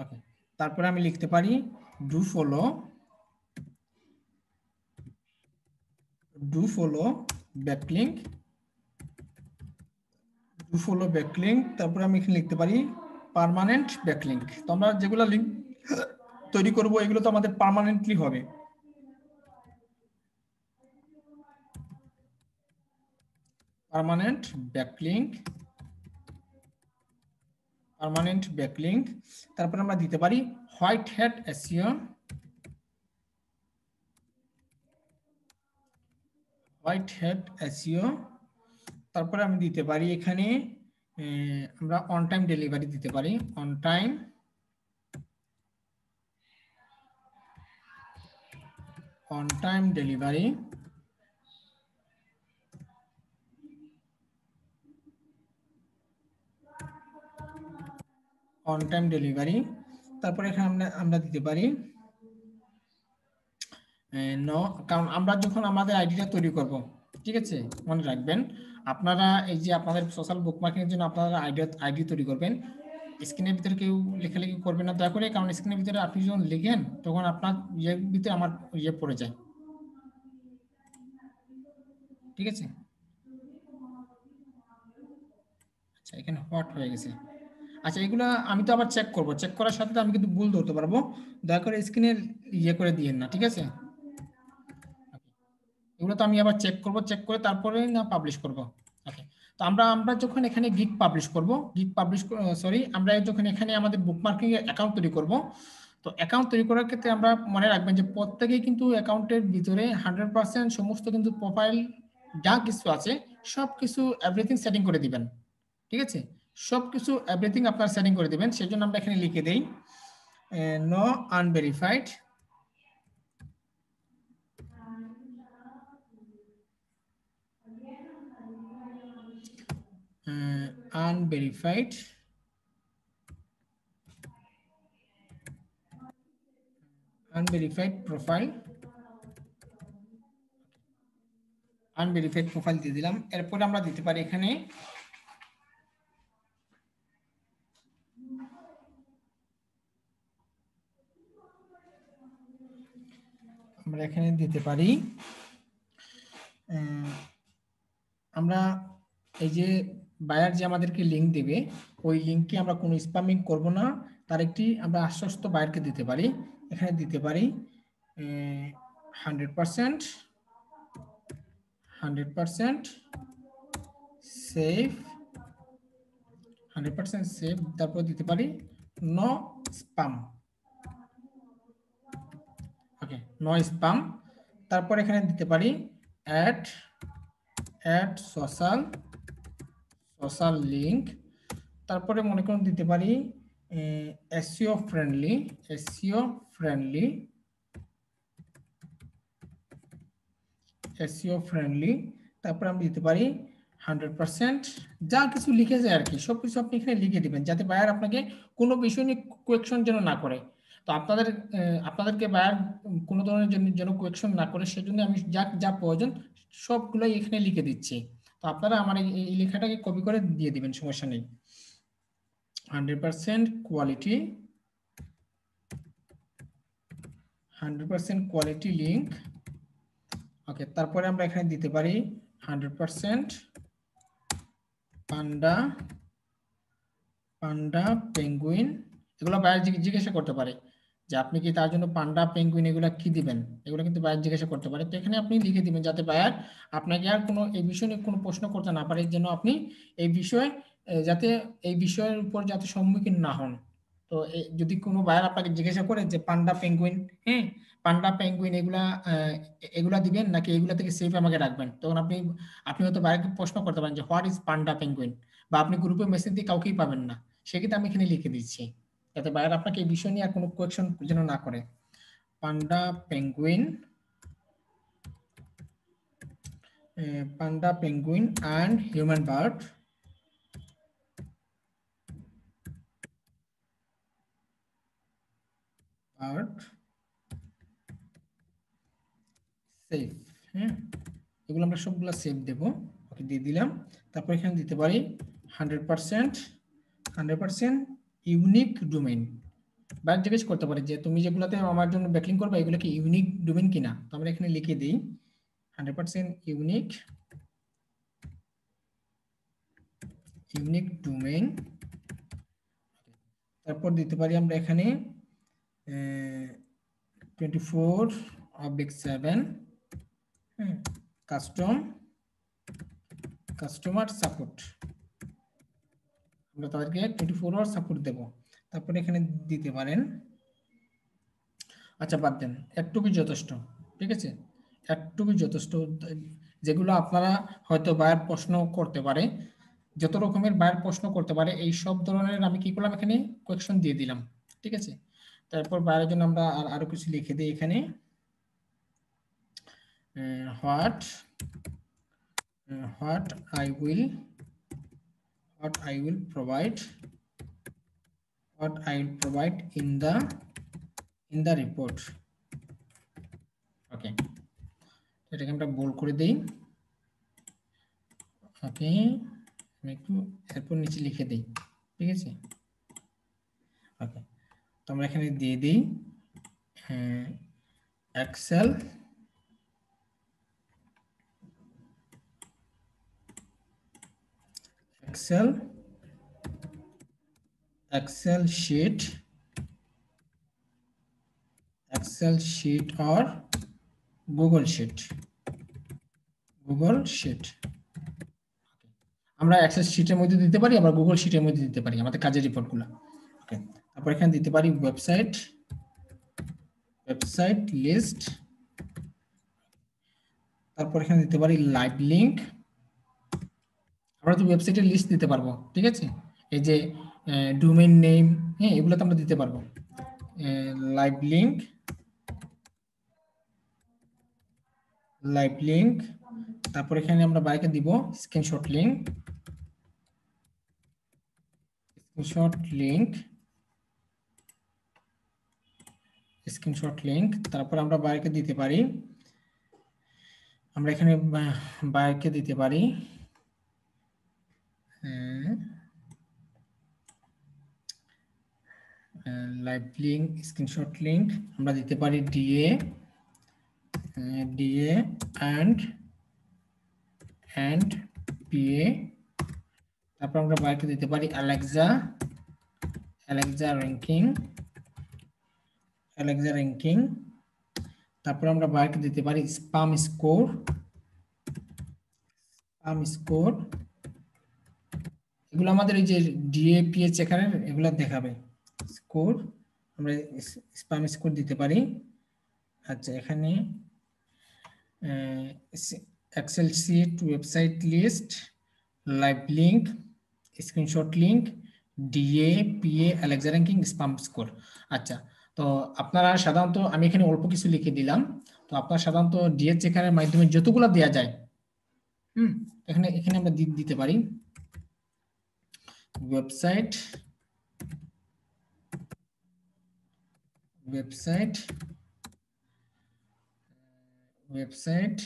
ওকে, তারপরে আমি লিখতে পারি ডু ফলো ব্যাকলিঙ্ক, তারপরে আমি এখানে লিখতে পারি পার্মানেন্ট ব্যাকলিঙ্ক। তো আমরা যেগুলো লিঙ্ক তৈরি করব এগুলো তো আমাদের পার্মানেন্টলি হবে। Permanent backlink. তারপরে আমরা দিতে পারি হোয়াইট হ্যাট এসইও, তারপরে আমি দিতে পারি এখানে আমরা অন টাইম ডেলিভারি দিতে পারি, অন টাইম ডেলিভারি। তারপরে এখানে আমরা দিতে পারি কারণ আমরা যখন আমাদের আইডিটা তৈরি করব, ঠিক আছে, মনে রাখবেন আপনারা এই যে আপনাদের সোশ্যাল বুকমার্কিং এর জন্য আপনারা আইডি তৈরি করবেন, স্ক্রিনের ভিতরে কেউ লেখালেখি করবেন না দয়া করে, কারণ স্ক্রিনের ভিতরে আপনি যখন লিখেন তখন আপনার ইয়ের ভিতরে আমার ইয়ে পড়ে যায়। ঠিক আছে, আচ্ছা এখানে হোয়াট হয়ে গেছে। আচ্ছা এগুলো আমি তো আবার চেক করব, চেক করার সাথে আমি কিন্তু ভুল ধরতে পারবো, দয়া করে স্ক্রিনের ইয়ে করে দিয়েন না। ঠিক আছে, এগুলো তো আমি আবার চেক করব, চেক করে তারপরে না পাবলিশ করব। ওকে, তো আমরা যখন এখানে গিগ পাবলিশ করব, আমরা যখন এখানে আমাদের বুকমার্কিং এর অ্যাকাউন্ট তৈরি করব, তো অ্যাকাউন্ট তৈরি করার ক্ষেত্রে আমরা মনে রাখবেন যে প্রত্যেকেই কিন্তু অ্যাকাউন্টের ভিতরে 100% সমস্ত কিন্তু প্রোফাইল যা কিছু আছে সব কিছু এভরিথিং সেটিং করে দিবেন। ঠিক আছে, সব কিছু এভরিথিং আপনার সেটিং করে দিবেন। সেজন্য আমরা এখানে লিখে দেই no unverified, unverified unverified profile, unverified profile দিয়ে দিলাম। এরপরে আমরা দিতে পারি এখানে আমরা এখানে দিতে পারি আমরা এই যে বায়ার যে আমাদেরকে লিংক দিবে ওই লিংকে আমরা কোনো স্প্যামিং করব না, তার একটি আমরা আশ্বস্ত বায়ারকে দিতে পারি। এখানে দিতে পারি 100% সেফ, 100% সেফ। তারপর দিতে পারি নো স্প্যাম, ওকে, নো স্প্যাম। তারপর এখানে দিতে পারি অ্যাড সোশ্যাল লিংক। তারপরে মনে করুন দিতে পারি এসইও ফ্রেন্ডলি। তারপরে আমরা দিতে পারি 100%, যা কিছু লিখে যায় আর কি সব কিছু আপনি এখানে লিখে দিবেন, যাতে বায়ার আপনাকে কোনো বিষয় নিয়ে কোয়েকশন যেন না করে। তো আপনাদেরকে বায়ার কোনো ধরনের যেন কোয়েকশন না করে, সেজন্য আমি যা প্রয়োজন সবগুলোই এখানে লিখে দিচ্ছি। তো আপনারা আমার এই লেখাটাকে কপি করে দিয়ে দিবেন, সমস্যা নেই। 100% কোয়ালিটি লিংক, ওকে। তারপরে আমরা এখানে দিতে পারি 100% পান্ডা পেঙ্গুইন। এগুলো বায়ার জিজ্ঞাসা করতে পারে যে আপনি কি তার জন্য পান্ডা পেঙ্গুইন এগুলো কি দিবেন, এগুলো কিন্তু বায়ার জিজ্ঞাসা করতে পারে। তো এখানে আপনি লিখে দিবেন যাতে বায়ার আপনাকে আর কোনো এই বিষয় নিয়ে কোনো প্রশ্ন করতে না পারে, যেন আপনি এই বিষয়ে যাতে এই বিষয়ের উপর যাতে সম্মুখীন না হন। তো যদি কোনো বায়ার আপনাকে জিজ্ঞাসা করে যে পান্ডা পেঙ্গুইন, হ্যাঁ পান্ডা পেঙ্গুইন এগুলা দিবেন নাকি এগুলা থেকে সেফ আমাকে রাখবেন, তখন আপনি হয়তো বায়ারকে প্রশ্ন করতে পারেন যে হোয়াট ইজ পান্ডা পেঙ্গুইন, বা আপনি গ্রুপে মেসেজ দিয়ে কাউকেই পাবেন না, সেক্ষেত্রে আমি এখানে লিখে দিচ্ছি যাতে বায়ার আপনাকে এই বিষয় নিয়ে আর কোনো কোয়েকশন যেন না করে। পান্ডা penguin and human bird safe, হ্যাঁ এগুলো আমরা সবগুলো সেভ দেব, ওকে দিয়ে দিলাম। তারপর এখানে দিতে পারি 100% ইউনিক ডোমেইন। বায়ার জিজ্ঞেস করতে পারে যে তুমি যেগুলোতে আমার জন্য ব্যাকলিং করবে এগুলো কি ইউনিক ডোমেইন কিনা, তো আমরা এখানে লিখে দিই 100% ইউনিক ডোমেইন। তারপর দিতে পারি আমরা এখানে 24/7 কাস্টমার সাপোর্ট, আমরা তাদেরকে 24 আওয়ার সাপোর্ট দেব। তারপরে এখানে দিতে পারেন, আচ্ছা বাদ দেন, একটুকুই যথেষ্ট, ঠিক আছে, একটুকুই যথেষ্ট। যেগুলো আপনারা হয়তো বায়ার প্রশ্ন করতে পারে, যত রকমের বায়ার প্রশ্ন করতে পারে এই সব ধরনের আমি কি করলাম এখানে কোয়েকশন দিয়ে দিলাম, ঠিক আছে। তারপর বায়ারের জন্য আমরা আরো কিছু লিখে দিই এখানে what I will provide in the report, ওকে। এটাকে আমরা বোল্ড করে দেই, ওকে। আমি একটু এরপর নিচে লিখে দিই, ঠিক আছে, ওকে। তো আমরা এখানে দিয়ে দিই excel sheet or Google sheet, আমরা এক্সেল শিটের মধ্যে দিতে পারি, আবার গুগল শিটের মধ্যে দিতে পারি আমাদের কাজের রিপোর্টগুলো, ওকে। তারপর এখানে দিতে পারি ওয়েবসাইট লিস্ট। তারপর এখানে দিতে পারি লাইভ লিংক, আমরা তো ওয়েবসাইটের লিস্ট দিতে পারবো, ঠিক আছে। এই যে ডোমেইন নেম, হ্যাঁ এগুলো তো আমরা দিতে পারবো। Live link. তারপর এখানে আমরা বাইকে দিব স্ক্রিনশট লিংক, স্ক্রিনশট লিংক, তারপর আমরা বায়ারকে দিতে পারি, আমরা এখানে বায়ারকে দিতে পারি লাইভ লিংক, স্ক্রিনশট লিংক আমরা দিতে পারি ডিএ and পিএ। তারপর আমরা বায়ারকে দিতে পারি অ্যালেক্সা র্যাঙ্কিং। তারপর আমরা বায়ারকে দিতে পারি স্প্যাম স্কোর। এগুলো আমাদের এই যে ডিএপিএ চেকারের এগুলো দেখাবে স্কোর, আমরা স্প্যাম স্কোর দিতে পারি। আচ্ছা, এখানে excel sheet, website list, live link, screenshot link, DA, PA, Alexa ranking, spam score. আচ্ছা, তো আপনারা সাধারণত আমি এখানে অল্প কিছু লিখে দিলাম, তো আপনারা সাধারণত ডিএ চেকারের মাধ্যমে যতগুলো দেওয়া যায় এখানে আমরা দিতে পারি ওয়েবসাইট,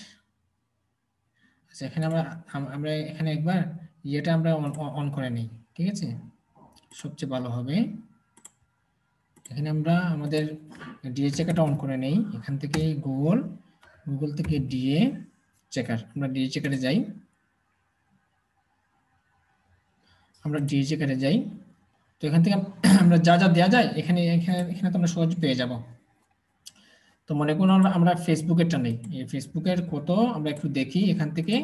আচ্ছা এখানে আমরা এখানে একবার ইয়েটা আমরা অন করে নিই, ঠিক আছে, সবচেয়ে ভালো হবে। এখানে আমরা আমাদের ডিএ চেকারটা অন করে নেই, এখান থেকে গুগল থেকে ডিএ চেকার, আমরা ডিএ চেকারে যাই, তো এখান থেকে আমরা যা দেওয়া যায় এখানে তো আমরা সহজ পেয়ে যাব। তো মনে করুন আমরা ফেসবুকেরটা নেই, এই ফেসবুকের কত আমরা একটু দেখি এখান থেকে,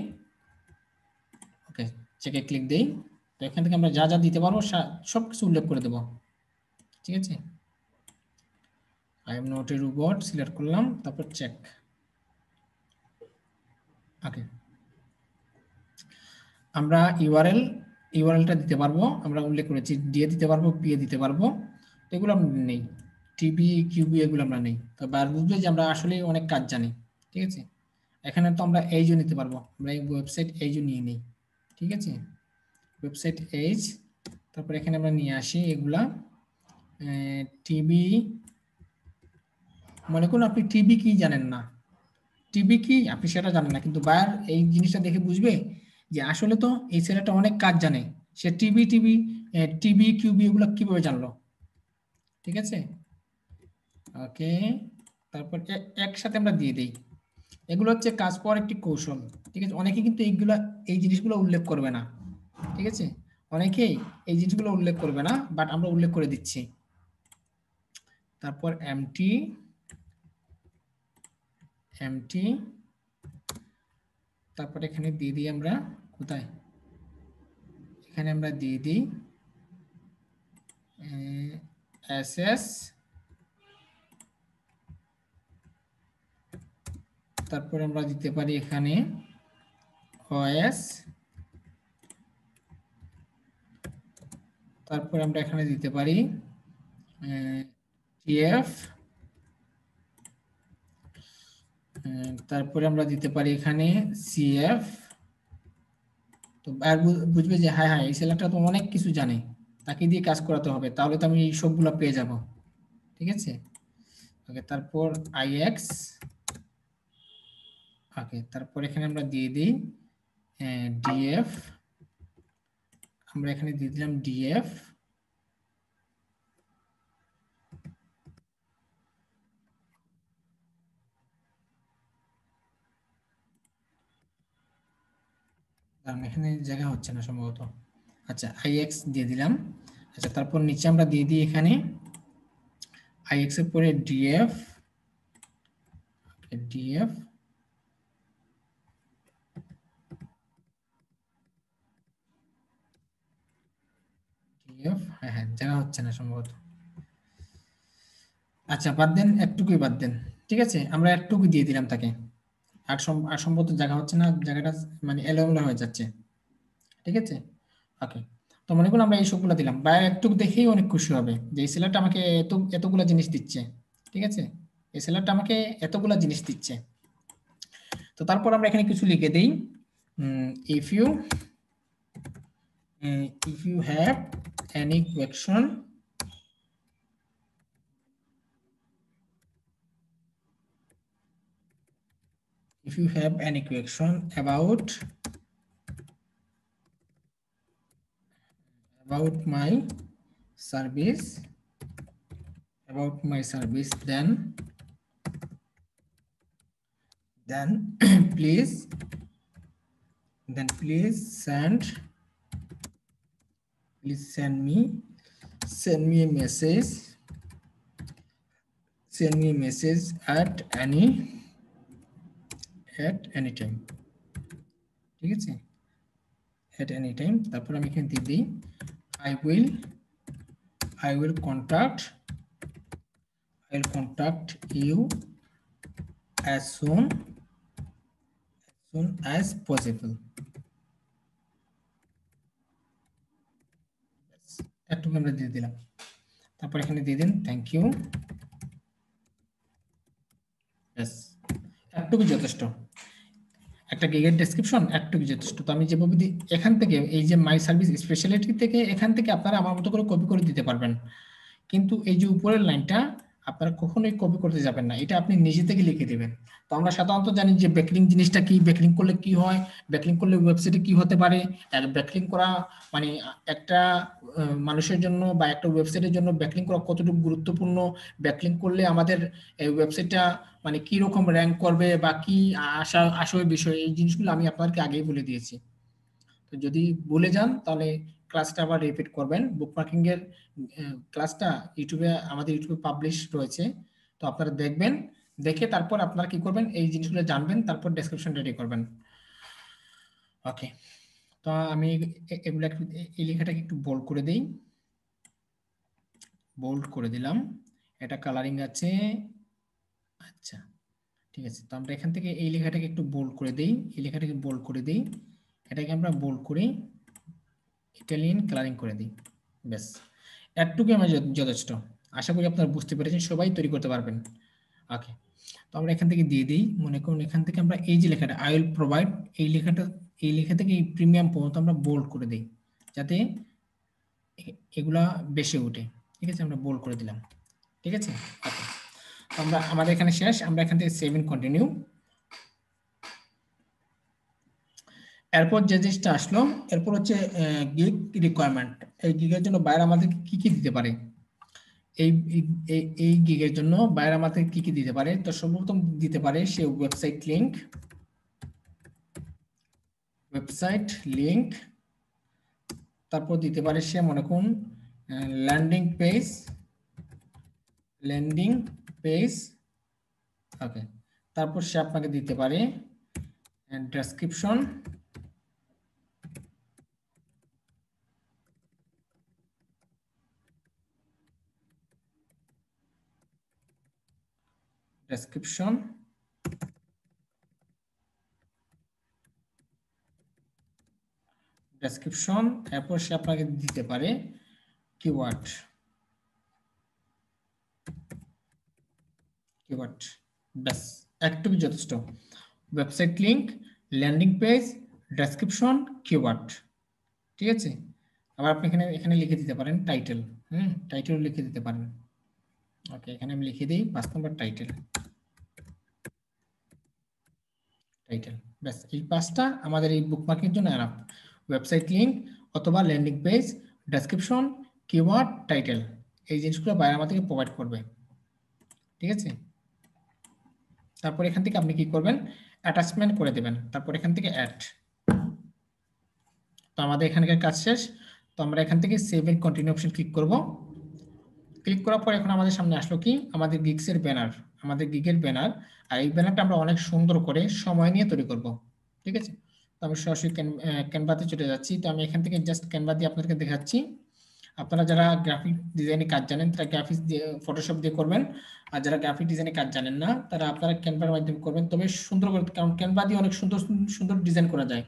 ওকে চেকে ক্লিক দেই, তো এখান থেকে আমরা যা দিতে পারবো সব কিছু উল্লেখ করে দেব, ঠিক আছে। I am not a robot select করলাম, তারপর চেক, ওকে। আমরা ইউআরএলটা দিতে পারবো, আমরা উল্লেখ করেছি ডিএ দিতে পারবো, পিএ দিতে পারবো, তো এগুলো আমরা নেই, টিবি কিউবি এগুলো আমরা নেই। তো বার বুঝবে যে আমরা আসলে অনেক কাজ জানি, ঠিক আছে। এখানে তো আমরা এইজও নিতে পারবো, আমরা এই ওয়েবসাইট এইজও নিয়ে নিই, ঠিক আছে, ওয়েবসাইট এইজ। তারপর এখানে আমরা নিয়ে আসি এগুলা টিবি, মনে করুন আপনি টিবি কি জানেন না, টিবি কি আপনি সেটা জানেন না, কিন্তু বায়ার এই জিনিসটা দেখে বুঝবে যে আসলে তো এই ছেলেটা অনেক কাজ জানে, সে টিবি কিউবি এগুলো কিভাবে জানলো, ঠিক আছে, ওকে। তারপর একসাথে আমরা দিয়ে দিই, এগুলো হচ্ছে কাজ পাওয়ার একটি কৌশল, ঠিক আছে। অনেকে কিন্তু এই জিনিসগুলো উল্লেখ করবে না, ঠিক আছে, অনেকেই এই জিনিসগুলো উল্লেখ করবে না, বাট আমরা উল্লেখ করে দিচ্ছি। তারপর এমটি, তারপর এখানে দিয়ে দিই আমরা কোথায়, এখানে আমরা দিয়ে দিই এসএস, তারপর আমরা দিতে পারি এখানে ওএস, তারপর আমরা এখানে দিতে পারি টিএফ, তারপরে আমরা দিতে পারি এখানে সিএফ। তো আর বুঝবে যে হ্যাঁ এই ছেলেটা তো অনেক কিছু জানে, তাকে দিয়ে কাজ করাতে হবে, তাহলে তো আমি এই সবগুলো পেয়ে যাব, ঠিক আছে, ওকে। তারপর আইএক্স, ওকে। তারপর এখানে আমরা দিয়ে দিই ডিএফ, আমরা এখানে দিয়ে দিলাম ডিএফ, এখানে জায়গা হচ্ছে না সম্ভবত, আচ্ছা আইএক্স দিয়ে দিলাম। আচ্ছা, তারপর নিচে আমরা দিয়ে দিই এখানে আইএক্স এর পরে ডিএফ, হ্যাঁ জায়গা হচ্ছে না সম্ভবত, আচ্ছা বাদ দেন, একটুকুই বাদ দেন, ঠিক আছে, আমরা একটুকু দিয়ে দিলাম তাকে, আর সম্ভবত জায়গা হচ্ছে না, জায়গাটা মানে এলোমেলো হয়ে যাচ্ছে, ঠিক আছে, ওকে। তো মনে করুন আমরা এই সবগুলো দিলাম, বাইরে একটু দেখেই অনেক খুশি হবে যে এই সেলারটা আমাকে এতগুলা জিনিস দিচ্ছে, ঠিক আছে, এই সেলারটা আমাকে এতগুলা জিনিস দিচ্ছে। তো তারপর আমরা এখানে কিছু লিখে দেই, if you have any question if you have any question about my service, then please send me a message, at any time, ঠিক আছে, at any time। তারপর আমি এখানে দিয়ে দিই I will contact you as soon as possible। একটু আমরা দিয়ে দিলাম, তারপর এখানে দিয়ে দিন থ্যাংক ইউ। ব্যাস, একটুকু যথেষ্ট, একটা গিগের ডেসক্রিপশন একটুকু যথেষ্ট। তো আমি যেভাবে দিই এখান থেকে, এই যে মাই সার্ভিস স্পেশালিটি থেকে, এখান থেকে আপনারা আমার মতো করে কপি করে দিতে পারবেন, কিন্তু এই যে উপরের লাইনটা আপনারা কখনোই কপি করতে যাবেন না, এটা আপনি নিজে থেকে লিখে দিবেন। তো আমরা সাধারণত জানি যে ব্যাকলিং জিনিসটা কি, ব্যাকলিং করলে কি হয়, ব্যাকলিং করলে ওয়েবসাইটে কি হতে পারে, ব্যাকলিং করা মানে একটা মানুষের জন্য বা একটা ওয়েবসাইটের জন্য ব্যাকলিং করা কতটুকু গুরুত্বপূর্ণ, ব্যাকলিং করলে আমাদের এই ওয়েবসাইটটা মানে কি রকম র্যাঙ্ক করবে বা কি আসল বিষয়, এই জিনিসগুলো আমি আপনাদেরকে আগেই বলে দিয়েছি। তো যদি ভুলে যান তাহলে ক্লাসটা আবার রিপিট করবেন। বুকমার্কিং এর ক্লাসটা ইউটিউবে, আমাদের ইউটিউবে পাবলিশ রয়েছে, তো আপনারা দেখবেন, দেখে তারপর আপনারা কি করবেন, এই জিনিসগুলো জানবেন, তারপর ডেসক্রিপশন রেডি করবেন। ওকে, তো আমি এগুলো একটু, এই লেখাটাকে একটু বোল্ড করে দেই, বোল্ড করে দিলাম, এটা কালারিং আছে। আচ্ছা ঠিক আছে, তো আমরা এখান থেকে এই লেখাটাকে একটু বোল্ড করে দেই, এই লেখাটাকে বোল্ড করে দেই, এটাকে আমরা বোল্ড করি, ইটালিয়ান কালারিং করে দিই। ব্যাস, এতটুকু আমার যথেষ্ট। আশা করি আপনারা বুঝতে পেরেছেন, সবাই তৈরি করতে পারবেন। ওকে, তো আমরা এখান থেকে দিয়ে দিই, মনে করুন এখান থেকে আমরা এই যে লেখাটা আই উইল প্রোভাইড, এই লেখাটা, এই লেখা থেকে এই প্রিমিয়াম পর্যন্ত আমরা বোল্ড করে দিই, যাতে এগুলা বেশি ওঠে। ঠিক আছে, আমরা বোল্ড করে দিলাম। ঠিক আছে, ওকে, আমরা আমাদের এখানে শেষ, আমরা এখান থেকে সেভ এন্ড কন্টিনিউ। এরপর যে জিনিসটা আসলো, এরপর হচ্ছে গিগ রিকোয়ারমেন্ট। এই গিগের জন্য বাইরে আমাদের কি কি দিতে পারে, এই গিগের জন্য বাইরে আমাদের কি কি দিতে পারে। তো সর্বপ্রথম দিতে পারে সে ওয়েবসাইট লিংক, তারপর দিতে পারে সে মনে করুন ল্যান্ডিং পেজ। ওকে, তারপর সে আপনাকে দিতে পারে ডেসক্রিপশন, ডেসক্রিপশন, এরপর সে আপনাকে দিতে পারে কিওয়ার্ড। ব্যাস, একটুকু যথেষ্ট। Website link, landing page, description, keyword. ঠিক আছে, আবার আপনি এখানে লিখে দিতে পারেন টাইটেল, টাইটেল লিখে দিতে পারেন। ওকে, এখানে আমি লিখে দিই 5 নম্বর টাইটেল। ব্যাস, এই 5টা আমাদের এই বুকমার্কের জন্য এনাফ। ওয়েবসাইট লিংক অথবা landing page, description, keyword, title, এই জিনিসগুলো বাইরে আমাদেরকে প্রোভাইড করবে। ঠিক আছে, তারপর এখান থেকে আপনি কি করবেন, অ্যাটাচমেন্ট করে দেবেন, তারপর এখান থেকে অ্যাড। তো আমাদের এখানকার কাজ শেষ। তো আমরা এখান থেকে save and continue option click করব। ক্লিক করার পর এখন আমাদের সামনে আসলো কি, আমাদের গিগসের ব্যানার, আমাদের গিগের ব্যানার। আর এই ব্যানারটা আমরা অনেক সুন্দর করে সময় নিয়ে তৈরি করব। ঠিক আছে, তো আমি সরাসরি ক্যানভাতে চলে যাচ্ছি। তো আমি এখান থেকে জাস্ট ক্যানভা দিয়ে আপনাদেরকে দেখাচ্ছি। আপনারা যারা গ্রাফিক ডিজাইনে কাজ জানেন তারা গ্রাফিক্স দিয়ে, ফটোশপ দিয়ে করবেন, আর যারা গ্রাফিক ডিজাইনে কাজ জানেন না তারা আপনারা ক্যানভার মাধ্যমে করবেন, তবে সুন্দর করে, কারণ ক্যানভা দিয়ে অনেক সুন্দর সুন্দর ডিজাইন করা যায়,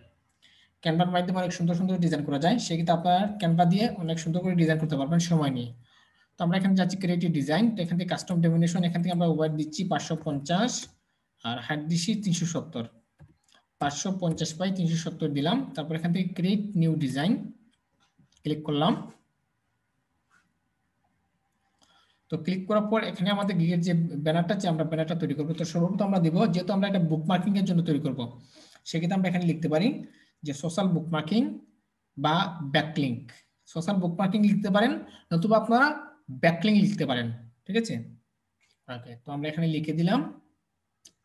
ক্যানভার মাধ্যমে অনেক সুন্দর সুন্দর ডিজাইন করা যায়, সেক্ষেত্রে আপনারা ক্যানভা দিয়ে অনেক সুন্দর করে ডিজাইন করতে পারবেন সময় নিয়ে। তো আমরা এখানে যাচ্ছি ক্রিয়েটিভ ডিজাইন, তো এখান থেকে কাস্টম ডেমিনেশন, এখান থেকে আমরা ওয়াইড দিচ্ছি 550 আর হাইট দিচ্ছি 370, 550 বাই 370 দিলাম। তারপর এখান থেকে ক্রিয়েট নিউ ডিজাইন ক্লিক করলাম। তো ক্লিক করার পর এখানে আমাদের গিগের যে ব্যানারটা আছে আমরা ব্যানারটা তৈরি করবো। তো সর্বপ্রথম আমরা দিব, যেহেতু আমরা এটা বুকমার্কিং এর জন্য তৈরি করব, সেক্ষেত্রে আমরা এখানে লিখতে পারি যে সোশ্যাল বুকমার্কিং বা ব্যাকলিঙ্ক। সোশ্যাল বুকমার্কিং লিখতে পারেন, নতুবা আপনারা ব্যাকলিঙ্ক লিখতে পারেন। ঠিক আছে, ওকে। তো আমরা এখানে লিখে দিলাম,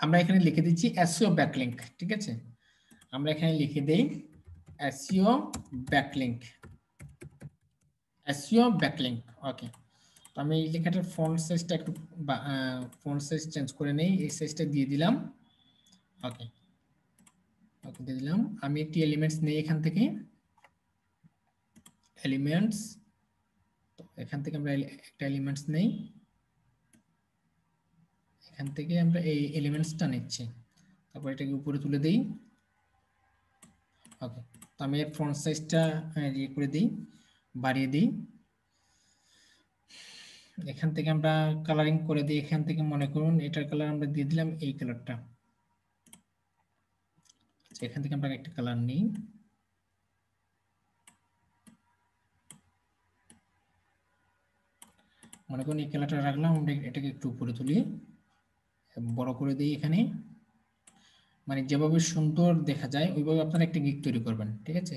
আমরা এখানে লিখে দিচ্ছি এসইও ব্যাকলিঙ্ক। ঠিক আছে, আমরা এখানে লিখে দেই এসইও ব্যাকলিঙ্ক, এসইও ব্যাকলিঙ্ক। ওকে, তো আমি এই লেখাটার ফন্ট সাইজটা একটু ফন্ট সাইজ চেঞ্জ করে নেই, এই সাইজটা দিয়ে দিলাম। ওকে, ওকে দিয়ে দিলাম। আমি একটি এলিমেন্টস নেই এখান থেকে, এলিমেন্টস, তো এখান থেকে আমরা একটা এলিমেন্টস নেই, এখান থেকে আমরা এই এলিমেন্টসটা নিচ্ছি, তারপর এটাকে উপরে তুলে দেই। ওকে, তো আমি এর ফন্ট সাইজটা ইয়ে করে দিই, বাড়িয়ে দিই। এখান থেকে আমরা কালারিং করে দিই, এখান থেকে মনে করুন এটার কালার আমরা দিয়ে দিলাম এই কালারটা। আচ্ছা, এখান থেকে আমরা একটা কালার নিই, মনে করুন এই কালারটা রাখলাম, আমরা এটাকে একটু উপরে তুলি, বড় করে দিই এখানে, মানে যেভাবে সুন্দর দেখা যায় ওইভাবে আপনারা একটা গিগ তৈরি করবেন। ঠিক আছে,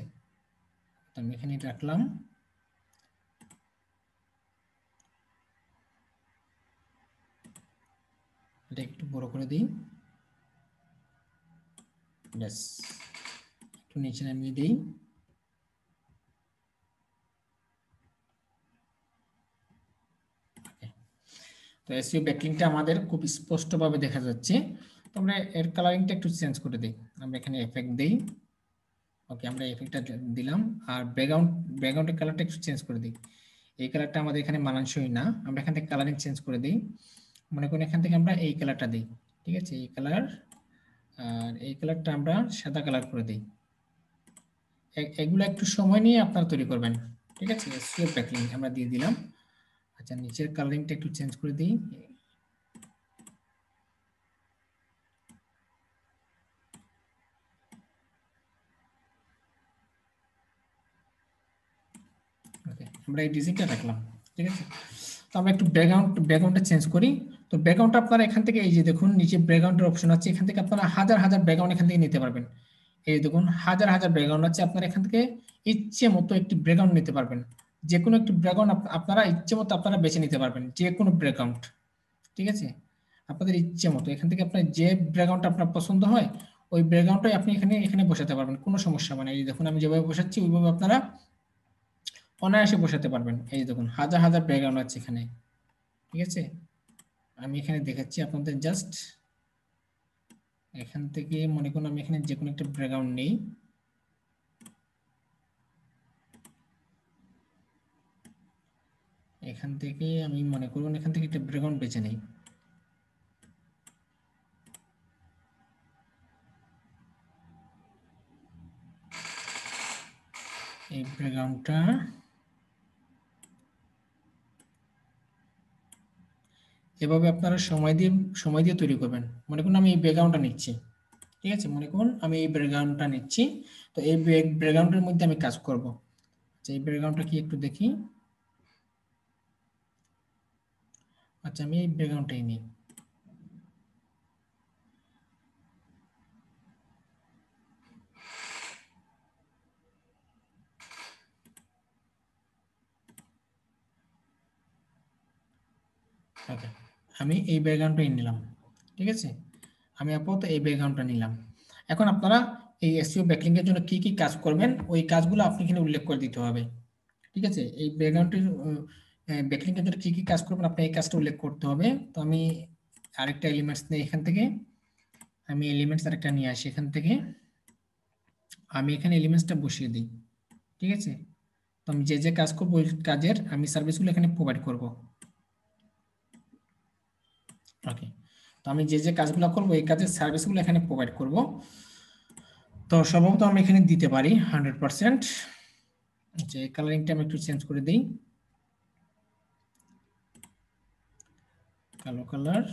তো আমি এখানে রাখলাম, এটা একটু বড় করে দিই, ব্যাস একটু নিচে নামিয়ে দিই। তো এসইও ব্যাকলিংকটা আমাদের খুব স্পষ্টভাবে দেখা যাচ্ছে। তো আমরা এর কালারিংটা একটু চেঞ্জ করে দিই, আমরা এখানে এফেক্ট দিই। ওকে, আমরা এফেক্টটা দিলাম, আর ব্যাকগ্রাউন্ডের কালারটা একটু চেঞ্জ করে দিই। এই কালারটা আমাদের এখানে মানানসই না, আমরা এখান থেকে কালারিং চেঞ্জ করে দিই। মনে করেন এখান থেকে আমরা এই কালারটা দিই। ঠিক আছে, এই কালার, আর এই কালারটা আমরা সাদা কালার করে দিই। এগুলো একটু সময় নিয়ে আপনারা তৈরি করবেন। ঠিক আছে, এসইও ব্যাকলিংক আমরা দিয়ে দিলাম। আচ্ছা, নিচের কালারিংটা একটু চেঞ্জ করে দিই। ওকে, আমরা এই ডিজাইনটা রাখলাম। ঠিক আছে, তো আমরা একটু ব্যাকগ্রাউন্ডটা চেঞ্জ করি। তো ব্যাকগ্রাউন্ডটা আপনারা এখান থেকে এই যে দেখুন নিচে ব্যাকগ্রাউন্ডের অপশন আছে, এখান থেকে আপনারা হাজার হাজার ব্যাকগ্রাউন্ড এখান থেকে নিতে পারবেন। এই দেখুন হাজার হাজার ব্যাকগ্রাউন্ড আছে, আপনারা এখান থেকে ইচ্ছে মতো একটি ব্যাকগ্রাউন্ড নিতে পারবেন। যে কোনো একটি ব্যাকগ্রাউন্ড আপনারা ইচ্ছে মতো আপনারা বেছে নিতে পারবেন, যে কোনো ব্যাকগ্রাউন্ড। ঠিক আছে, আপনাদের ইচ্ছে মতো এখান থেকে আপনার যে ব্যাকগ্রাউন্ডটা আপনার পছন্দ হয় ওই ব্যাকগ্রাউন্ডটাই আপনি এখানে এখানে বসাতে পারবেন, কোনো সমস্যা মানে। এই দেখুন আমি যেভাবে বসাচ্ছি ওইভাবে আপনারা অনায়াসে বসাতে পারবেন। এই দেখুন হাজার হাজার ব্যাকগ্রাউন্ড আছে এখানে। ঠিক আছে, আমি এখানে দেখাচ্ছি আপনাদের, জাস্ট এখান থেকে মনে করুন আমি এখানে যে কোনো একটা ব্যাকগ্রাউন্ড নেই, এখান থেকে আমি মনে করুন এখান থেকে একটা ব্যাকগ্রাউন্ড বেছে নেই। এই ব্যাকগ্রাউন্ডটা এভাবে আপনারা সময় দিয়ে তৈরি করবেন। মনে করুন আমি এই ব্যাকগ্রাউন্ডটা নিচ্ছি। ঠিক আছে, মনে করুন আমি এই ব্যাকগ্রাউন্ডটা নিচ্ছি, তো এই ব্যাকগ্রাউন্ডের মধ্যে আমি কাজ করব। আচ্ছা, এই ব্যাকগ্রাউন্ডটা কি একটু দেখি। আচ্ছা, আমি এই ব্যাকগ্রাউন্ডটাই নিই। ওকে, আমি এই ব্যাকগ্রাউন্ডটাই নিলাম। ঠিক আছে, আমি আপাতত এই ব্যাকগ্রাউন্ডটা নিলাম। এখন আপনারা এই এসইও ব্যাকলিংক এর জন্য কি কি কাজ করবেন ওই কাজগুলো আপনি এখানে উল্লেখ করে দিতে হবে। ঠিক আছে, এই ব্যাকগ্রাউন্ডের ব্যাকলিংক এর জন্য কি কি কাজ করবেন আপনি এই কাজটা উল্লেখ করতে হবে। তো আমি আরেকটা এলিমেন্টস নিই এখান থেকে, আমি এলিমেন্টস আরেকটা নিয়ে আসি এখান থেকে, আমি এখানে এলিমেন্টসটা বসিয়ে দিই। ঠিক আছে, তো আমি যে যে কাজ করবো ওই কাজের আমি সার্ভিসগুলো এখানে প্রোভাইড করব। ওকে, তো আমি যে যে কাজগুলো করবো এই কাজের সার্ভিসগুলো এখানে প্রোভাইড করব। তো সম্ভবত আমি এখানে দিতে পারি 100%। আচ্ছা, এই কালারিংটা আমি একটু চেঞ্জ করে দিই, কালো কালার।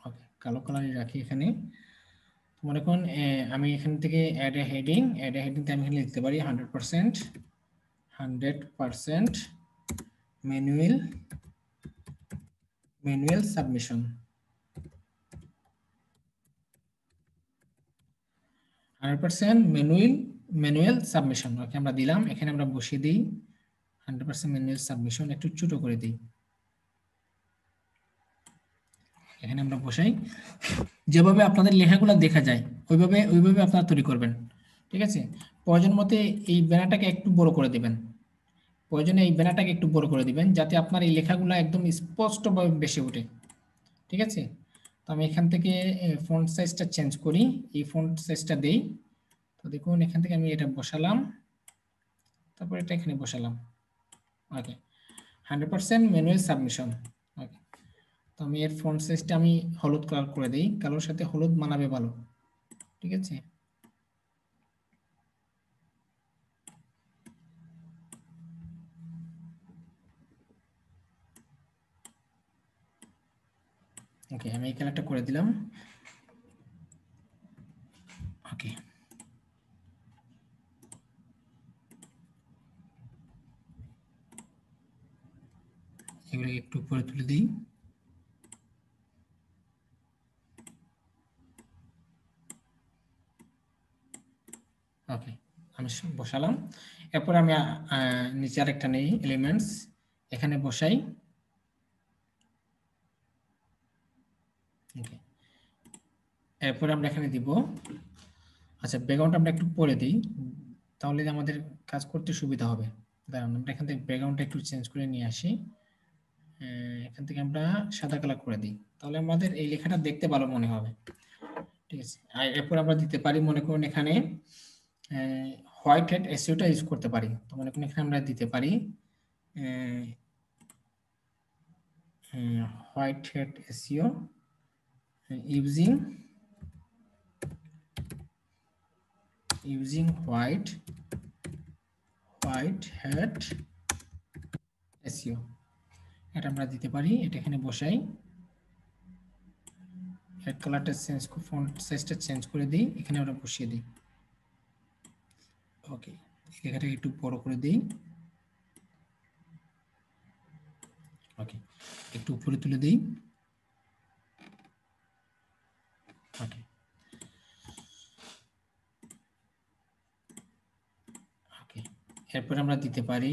ওকে, কালো কালারই রাখি এখানে। মনে করুন আমি এখান থেকে অ্যাড এ হেডিংতে আমি এখানে লিখতে পারি 100% manual manual submission 100% manual submission. Okay, আমরা দিলাম, এখানে আমরা বসিয়ে দিই 100% ম্যানুয়াল সাবমিশন, একটু ছোট করে দিই, এখানে আমরা বসাই। যেভাবে আপনাদের লেখাগুলো দেখা যায় ওইভাবে আপনারা তৈরি করবেন, ঠিক আছে। প্রয়োজন মতে এই ব্যানারটাকে একটু বড় করে দিবেন, প্রয়োজনে এই ব্যানারটাকে একটু বড় করে দিবেন, যাতে আপনার এই লেখাগুলো একদম স্পষ্টভাবে বেশি ওঠে, ঠিক আছে। তো আমি এখান থেকে ফন্ট সাইজটা চেঞ্জ করি, এই ফন্ট সাইজটা দেই। তো দেখুন এখান থেকে আমি এটা বসালাম, তারপর এটা এখানে বসালাম। ওকে, 100% ম্যানুয়াল সাবমিশন। ওকে, তো আমি এর ফন্ট সাইজটা আমি হলুদ কালার করে দিই, কালোর সাথে হলুদ মানাবে ভালো, ঠিক আছে। ওকে, আমি এই কালারটা করে দিলাম। ওকে, এগুলো একটু উপরে তুলে দিই। ওকে, আমি বসালাম। এরপর আমি নিচে আরেকটা নেই এলিমেন্টস, এখানে বসাই। ওকে, এরপর আমরা এখানে দিব, আচ্ছা ব্যাকগ্রাউন্ড আমরা একটু পরে দিই, তাহলে আমাদের কাজ করতে সুবিধা হবে। দাঁড়ান, আমরা এখান থেকে ব্যাকগ্রাউন্ডটা একটু চেঞ্জ করে নিয়ে আসি, এখান থেকে আমরা সাদা কালার করে দিই, তাহলে আমাদের এই লেখাটা দেখতে ভালো মনে হবে, ঠিক আছে। আর এরপর আমরা দিতে পারি, মনে করুন এখানে হোয়াইট হ্যাট এসইওটা ইউজ করতে পারি। তো মনে করুন এখানে আমরা দিতে পারি white hat SEO using white hat SEO, এটা আমরা দিতে পারি। এটা এখানে বসাই, এর কালারটা চেঞ্জ, ফন্ট সাইজটা চেঞ্জ করে দিই, এখানে আমরা বসিয়ে দিই। ওকে, লেখাটাকে একটু বড় করে দিই। ওকে, একটু উপরে তুলে দিই। ওকে, ওকে, এরপর আমরা দিতে পারি,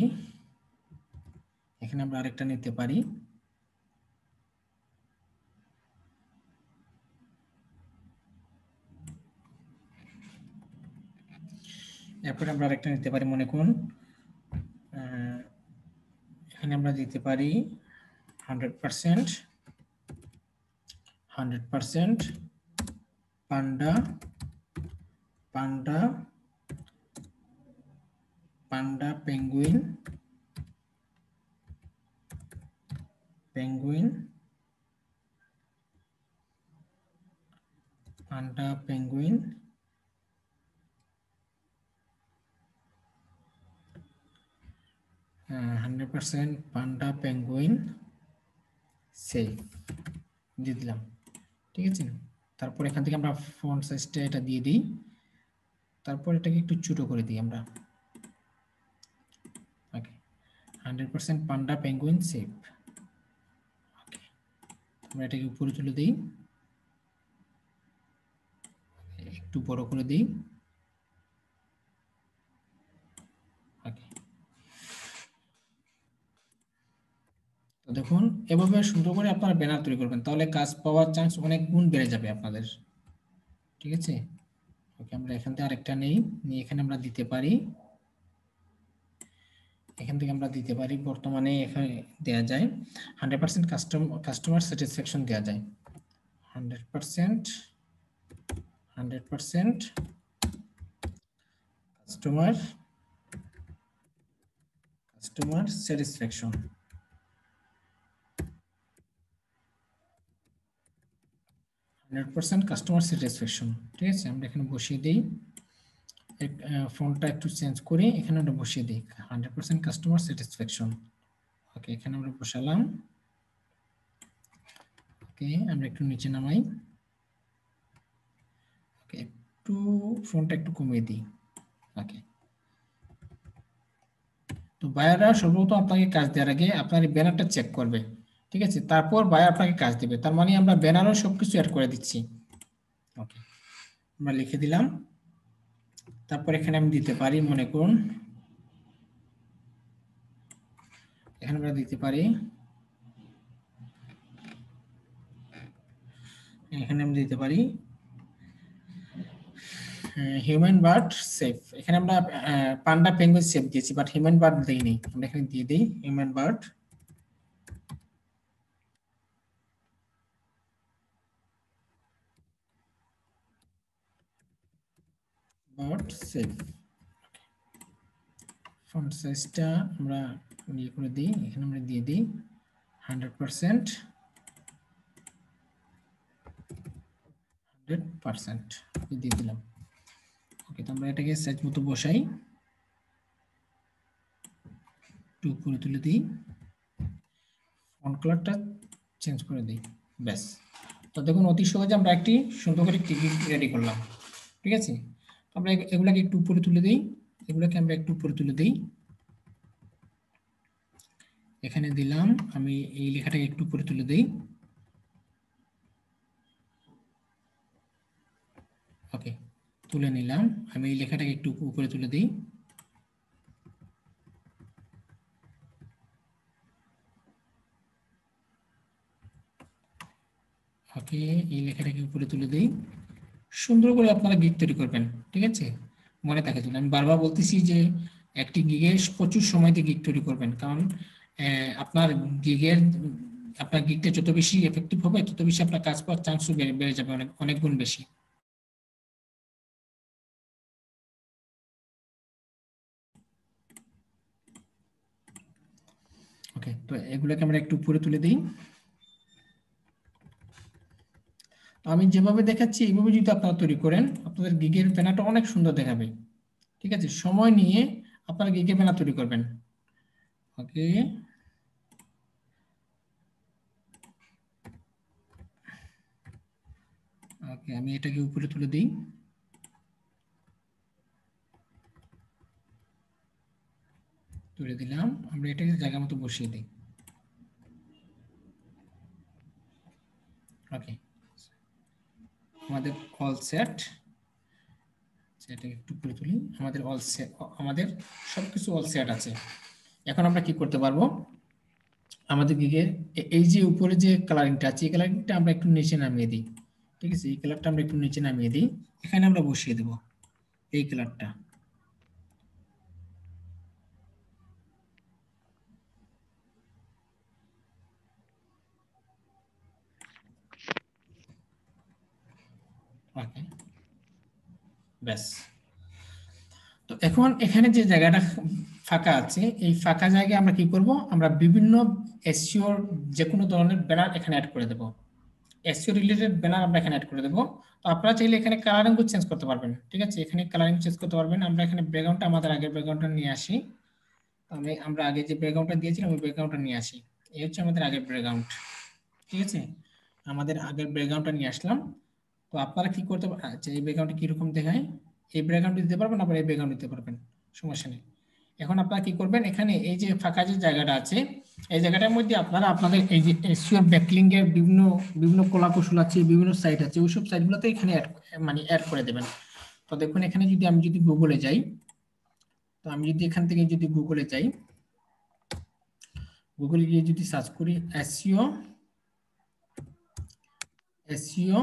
এখানে আমরা আরেকটা নিতে পারি, এরপর আমরা আরেকটা নিতে পারি, মনে করুন এখানে আমরা দিতে পারি 100% পান্ডা পেঙ্গুইন পান্ডা পেঙ্গুইন 100% পান্ডা পেঙ্গুইন সেফ দিয়ে দিলাম, ঠিক আছে। তারপর এখান থেকে আমরা ফন্ট সাইজটা এটা দিয়ে দিই, তারপর এটাকে একটু ছোট করে দিই আমরা। ওকে, 100% পান্ডা পেঙ্গুইন সেফ। ওকে, আমরা এটাকে উপরে তুলে দিই, একটু বড় করে দিই। ওকে, তো দেখুন এভাবে সুন্দর করে আপনারা ব্যানার তৈরি করবেন, তাহলে কাজ পাওয়ার চান্স অনেক গুণ বেড়ে যাবে আপনাদের, ঠিক আছে। ওকে, আমরা এখান থেকে আরেকটা নিয়ে এখানে আমরা দিতে পারি, এখান থেকে আমরা দিতে পারি, বর্তমানে এখানে দেয়া যায় 100% কাস্টমার স্যাটিসফ্যাকশন দেয়া যায়, 100% কাস্টমার স্যাটিসফ্যাকশন। 100% কাস্টমার স্যাটিসফ্যাকশন, ঠিক আছে। আমরা এখানে বসিয়ে দিই, ফন্টটা একটু চেঞ্জ করে এখানে আমরা বসিয়ে দিই 100% কাস্টমার স্যাটিসফ্যাকশন। ওকে, এখানে আমরা বসালাম। ওকে, আমরা একটু নিচে নামাই। ওকে, একটু ফন্টটা একটু কমিয়ে দিই। ওকে, তো বায়াররা সর্বপ্রথম আপনাকে কাজ দেওয়ার আগে আপনার ব্যানারটা চেক করবে, ঠিক আছে, তারপর বায়ার আপনাকে কাজ দিবে, তার মানে আমরা ব্যানারও সবকিছু অ্যাড করে দিচ্ছি। ওকে, আমরা লিখে দিলাম। তারপর এখানে আমি দিতে পারি, মনে করুন এখানে আমরা দিতে পারি, এখানে আমি দিতে পারি হিউম্যান বার্ড সেফ। এখানে আমরা পান্ডা পেঙ্গুইন সেফ দিয়েছি, বাট হিউম্যান বার্ড দেইনি। আমরা এখানে দিয়ে দিই হিউম্যান বার্ড সেফ। ফন্ট সাইজটা আমরা ইয়ে করে দিই, এখানে আমরা দিয়ে দিই 100%। দিয়ে দিলাম। ওকে, তো আমরা এটাকে সাইজ মতো বসাই, একটু উপরে তুলে দিই, ফন্ট কালারটা চেঞ্জ করে দিই, ব্যাস। তো দেখুন অতি সহজে আমরা একটি সুন্দর করে টিকিট রেডি করলাম। ঠিক আছে, আমরা এগুলাকে একটু উপরে তুলে দিই, এগুলোকে আমরা একটু উপরে তুলে দিই, এখানে দিলাম। আমি এই লেখাটাকে একটু উপরে তুলে দিই। ওকে, তুলে নিলাম। আমি এই লেখাটাকে একটু উপরে তুলে দিই। ওকে, এই লেখাটাকে উপরে তুলে দিই। সুন্দর করে আপনারা গিগ তৈরি করবেন, ঠিক আছে, মনে থাকে জন্য আমি বারবার বলতেছি যে একটি গিগে প্রচুর সময় দিয়ে গিগ তৈরি করবেন, কারণ আপনার গিগের আপনার গিগটা যত বেশি এফেক্টিভ হবে, তত বেশি আপনার কাজ পাওয়ার চান্সও বেড়ে যাবে, অনেক অনেক গুণ বেশি। ওকে, তো এগুলোকে আমরা একটু উপরে তুলে দিই। আমি যেভাবে দেখাচ্ছি এইভাবে যদি আপনারা তৈরি করেন, আপনাদের গিগের ব্যানারটা অনেক সুন্দর দেখাবে। ঠিক আছে, সময় নিয়ে আপনারা গিগের ব্যানার তৈরি করবেন। ওকে, ওকে, আমি এটাকে উপরে তুলে দিই, তুলে দিলাম। আমরা এটাকে জায়গা মতো বসিয়ে দিই। ওকে, আমাদের অল সেট, এটাকে একটু উপরে তুলি। আমাদের অল সেট, আমাদের সবকিছু অল সেট আছে। এখন আমরা কি করতে পারবো, আমাদের গিগের এই যে উপরে যে কালারিংটা আছে, এই কালারিংটা আমরা একটু নিচে নামিয়ে দিই। ঠিক আছে, এই কালারটা আমরা একটু নিচে নামিয়ে দিই, এখানে আমরা বসিয়ে দেব এই কালারটা। ওকে, ব্যাস। তো এখন এখানে যে জায়গাটা ফাঁকা আছে, এই ফাঁকা জায়গায় আমরা কি করব, আমরা বিভিন্ন এসইওর যে কোনো ধরনের ব্যানার এখানে অ্যাড করে দেব। এসইও রিলেটেড ব্যানার আমরা এখানে অ্যাড করে দেব। তো আপনারা চাইলে এখানে কালারিং চেঞ্জ করতে পারবেন। ঠিক আছে, এখানে কালারিং চেঞ্জ করতে পারবেন। আমরা এখানে ব্যাকগ্রাউন্ডটা আমাদের আগের ব্যাকগ্রাউন্ডটা নিয়ে আসি। আমরা আগে যে ব্যাকগ্রাউন্ডটা দিয়েছিলাম ওই ব্যাকগ্রাউন্ডটা নিয়ে আসি। এই হচ্ছে আমাদের আগের ব্যাকগ্রাউন্ড। ঠিক আছে, আমাদের আগের ব্যাকগ্রাউন্ডটা নিয়ে আসলাম। তো আপনারা কি করতে আচ্ছা, এই ব্যাকগ্রাউন্ডটা কিরকম দেখায়, এই ব্যাকগ্রাউন্ড দিতে পারবেন, আবার এই ব্যাকগ্রাউন্ড দিতে পারবেন, সমস্যা নেই। এখন আপনারা কি করবেন, এখানে এই যে ফাঁকা যে জায়গাটা আছে, এই জায়গাটার মধ্যে আপনারা আপনাদের এই যে এসইও ব্যাকলিং এর বিভিন্ন বিভিন্ন কলাকৌশল আছে, বিভিন্ন সাইট আছে, ওইসব সাইটগুলোতে এখানে মানে অ্যাড করে দেবেন। তো দেখুন এখানে যদি আমি যদি গুগলে যাই, তো আমি যদি এখান থেকে যদি গুগলে যাই, গুগলে গিয়ে যদি সার্চ করি এসইও এসইও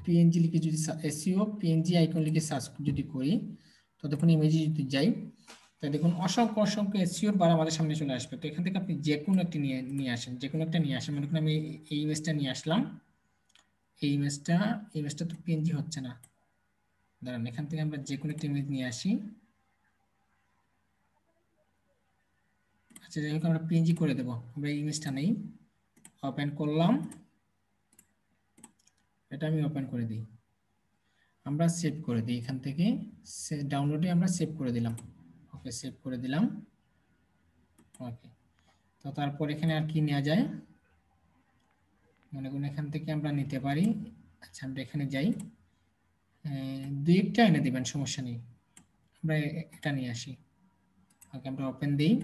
পিএনজি লিখে যদি এসইও পিএনজি আইকন লিখে সার্চ যদি করি, তো দেখুন ইমেজে যদি যাই, তো দেখুন অসংখ্য অসংখ্য এসইওর বার আমাদের সামনে চলে আসবে। তো এখান থেকে আপনি যে কোনো একটি নিয়ে নিয়ে আসেন, যে কোনো একটা নিয়ে আসেন। মনে করেন আমি এই ইমেজটা নিয়ে আসলাম, এই ইমেজটা তো পিএনজি হচ্ছে না, দাঁড়ান, এখান থেকে আমরা যে কোনো একটা ইমেজ নিয়ে আসি। আচ্ছা, যাই হোক, আমরা পিএনজি করে দেবো। আমরা এই ইমেজটা নেই, ওপেন করলাম, এটা আমি ওপেন করে দিই, আমরা সেভ করে দিই এখান থেকে, ডাউনলোডে আমরা সেভ করে দিলাম। ওকে, সেভ করে দিলাম। ওকে, তো তারপর এখানে আর কি নেওয়া যায়, মনে করুন এখান থেকে আমরা নিতে পারি। আচ্ছা, আমরা এখানে যাই, দুই একটা এনে দিবেন, সমস্যা নেই। আমরা এটা নিয়ে আসি। ওকে, আমরা ওপেন দিই।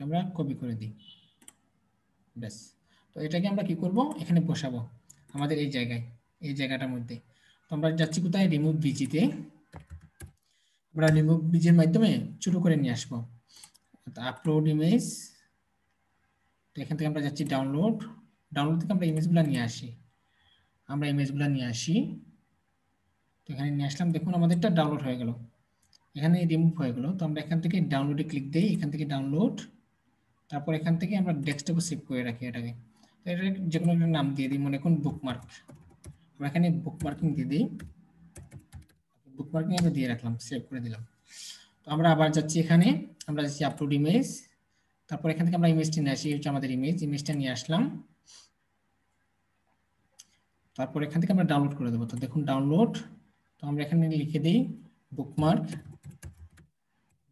আমরা কপি করে দিই, ব্যাস। তো এটাকে আমরা কি করব, এখানে বসাবো আমাদের এই জায়গায়, এই জায়গাটার মধ্যে। তো আমরা যাচ্ছি কোথায়, রিমুভ বিজিতে। আমরা রিমুভ বিজির মাধ্যমে ছোট করে নিয়ে আসবো। আপলোড ইমেজ, তো এখান থেকে আমরা যাচ্ছি ডাউনলোড, ডাউনলোড থেকে আমরা ইমেজগুলো নিয়ে আসি, আমরা ইমেজগুলো নিয়ে আসি। তো এখানে নিয়ে আসলাম, দেখুন আমাদেরটা ডাউনলোড হয়ে গেল, এখানে রিমুভ হয়ে গেল। তো আমরা এখান থেকে ডাউনলোডে ক্লিক দিই, এখান থেকে ডাউনলোড, তারপর এখান থেকে আমরা ডেস্কটপে সেভ করে রাখি এটাকে। তো এটা যে কোনো একটা নাম দিয়ে দিই, মনে করুন বুকমার্ক, আমরা এখানে বুকমার্কিং দিয়ে দিই, বুকমার্কিং আমরা দিয়ে রাখলাম, সেভ করে দিলাম। তো আমরা আবার যাচ্ছি এখানে, আমরা যাচ্ছি আপলোড ইমেজ, তারপর এখান থেকে আমরা ইমেজটি নিয়ে আসি, হচ্ছে আমাদের ইমেজ, ইমেজটা নিয়ে আসলাম। তারপর এখান থেকে আমরা ডাউনলোড করে দেবো। তো দেখুন ডাউনলোড, তো আমরা এখানে লিখে দিই বুকমার্ক,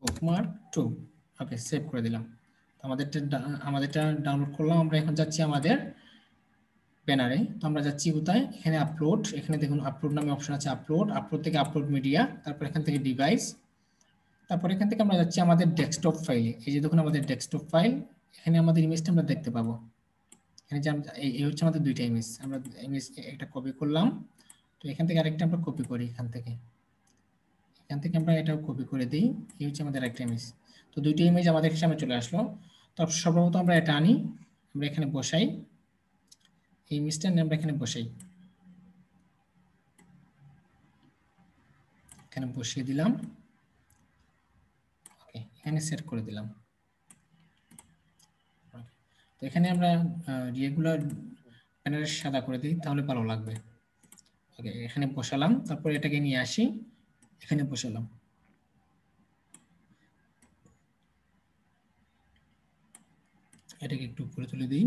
বুকমার্ক 2, ওকে, সেভ করে দিলাম। আমাদেরটা ডাউনলোড করলাম। আমরা এখন যাচ্ছি আমাদের ব্যানারে। তো আমরা যাচ্ছি কোথায়, এখানে আপলোড, এখানে দেখুন আপলোড নামে অপশন আছে, আপলোড, আপলোড থেকে আপলোড মিডিয়া, তারপর এখান থেকে ডিভাইস, তারপর এখান থেকে আমরা যাচ্ছি আমাদের ডেস্কটপ ফাইলে। এই যে দেখুন আমাদের ডেস্কটপ ফাইল, এখানে আমাদের ইমেজটা আমরা দেখতে পাবো। এখানে যে এই হচ্ছে আমাদের দুইটা ইমেজ, আমরা ইমেজ একটা কপি করলাম। তো এখান থেকে আরেকটা আমরা কপি করি, এখান থেকে আমরা এটাও কপি করে দিই, এই হচ্ছে আমাদের একটা ইমেজ। তো দুইটা ইমেজ আমাদের সামনে চলে আসলো। তো সর্বপ্রথম আমরা এটা আনি, আমরা এখানে বসাই, এই ইমেজটা নিয়ে আমরা এখানে বসাই, এখানে বসিয়ে দিলাম, ওকে, এখানে সেট করে দিলাম। তো এখানে আমরা রেগুলার ব্যানার সাদা করে দিই, তাহলে ভালো লাগবে। ওকে, এখানে বসালাম, তারপর এটাকে নিয়ে আসি, এখানে বসালাম, এটাকে একটু উপরে তুলে দিই।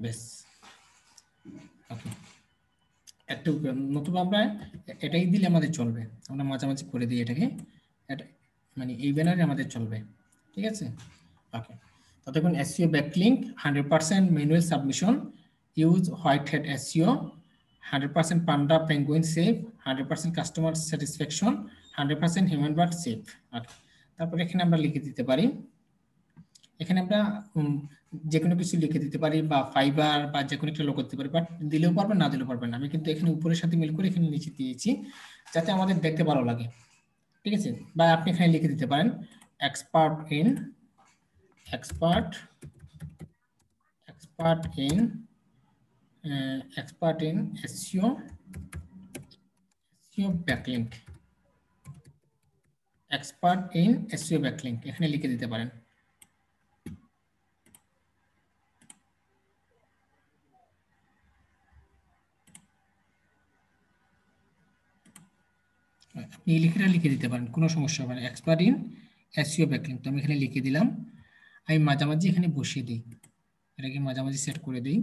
বেশ, ওকে, একটু নতুবা আমরা এটাই দিলে আমাদের চলবে, আমরা মাঝামাঝি করে দিই এটাকে, এটা মানে এই ব্যানারে আমাদের চলবে, ঠিক আছে। ওকে, তো দেখুন SEO backlink 100% manual submission, use white hat SEO, 100% Panda Penguin safe, 100% customer satisfaction, 100% human bird safe. Okay, তারপর এখানে আমরা লিখে দিতে পারি, এখানে আমরা যে কোনো কিছু লিখে দিতে পারি, বা ফাইবার বা যে কোনো একটা লোক করতে পারি, বাট দিলেও পারবেন না দিলেও পারবেন। আমি কিন্তু এখানে উপরের সাথে মিল করে এখানে নিচে দিয়েছি, যাতে আমাদের দেখতে ভালো লাগে, ঠিক আছে। বা আপনি এখানে লিখে দিতে পারেন expert in expert expert in expert in SEO backlink, expert in SEO backlink এখানে লিখে দিতে পারেন। আপনি লিখে দিতে পারেন, কোনো সমস্যা হবে না। এক্সপার্ট ইন এসইও ব্যাকলিংক, তো আমি এখানে লিখে দিলাম। আমি মাঝামাঝি এখানে বসিয়ে দিই, এটাকে মাঝামাঝি সেট করে দিই।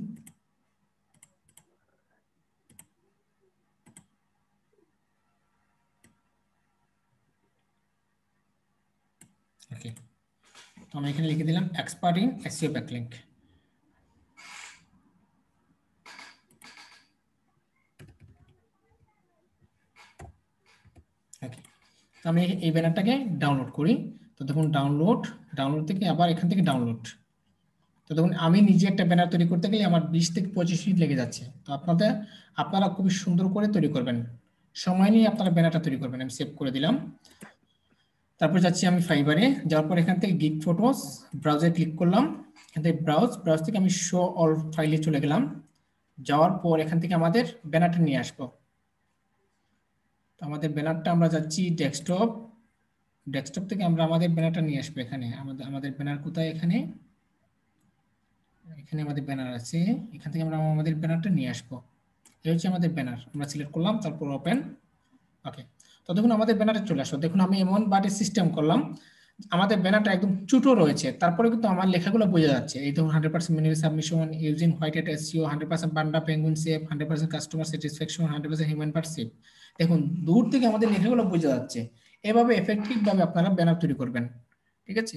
ওকে, তো আমি এখানে লিখে দিলাম এক্সপার্ট ইন এসইও ব্যাকলিংক। ওকে, তো আমি এই ব্যানারটাকে ডাউনলোড করি। তো দেখুন ডাউনলোড থেকে আবার এখান থেকে ডাউনলোড। তো দেখুন আমি নিজে একটা ব্যানার তৈরি করতে গেলে আমার 20 থেকে 25 মিনিট লেগে যাচ্ছে। তো আপনারা খুবই সুন্দর করে তৈরি করবেন, সময় নিয়ে আপনারা ব্যানারটা তৈরি করবেন। আমি সেভ করে দিলাম। তারপর যাচ্ছি আমি ফাইবারে, যাওয়ার পর এখান থেকে গিগ ফটোস ব্রাউজারে ক্লিক করলাম, এখান থেকে ব্রাউজ থেকে আমি শো অল ফাইলে চলে গেলাম। যাওয়ার পর এখান থেকে আমাদের ব্যানারটা নিয়ে আসবো। তো আমাদের ব্যানারটা আমরা যাচ্ছি ডেস্কটপ থেকে আমরা আমাদের ব্যানারটা নিয়ে আসবো। এখানে আমাদের ব্যানার কোথায়, এখানে আমাদের ব্যানার আছে, এখান থেকে আমরা আমাদের ব্যানারটা নিয়ে আসবো। এই হচ্ছে আমাদের ব্যানার, আমরা সিলেক্ট করলাম, তারপর ওপেন। ওকে, তো দেখুন আমাদের ব্যানারে চলে আসলো। দেখুন আমি এমন বাটে সিস্টেম করলাম, আমাদের ব্যানারটা একদম ছোটো রয়েছে, তারপরে কিন্তু আমার লেখাগুলো বোঝা যাচ্ছে। এই ধরুন 100% manual submission, using white hat SEO, 100% Panda Penguin safe, 100% customer satisfaction, 100% human bird safe. দেখুন দূর থেকে আমাদের লেখাগুলো বোঝা যাচ্ছে। এভাবে এফেক্টিভ ভাবে আপনারা ব্যানার তৈরি করবেন, ঠিক আছে।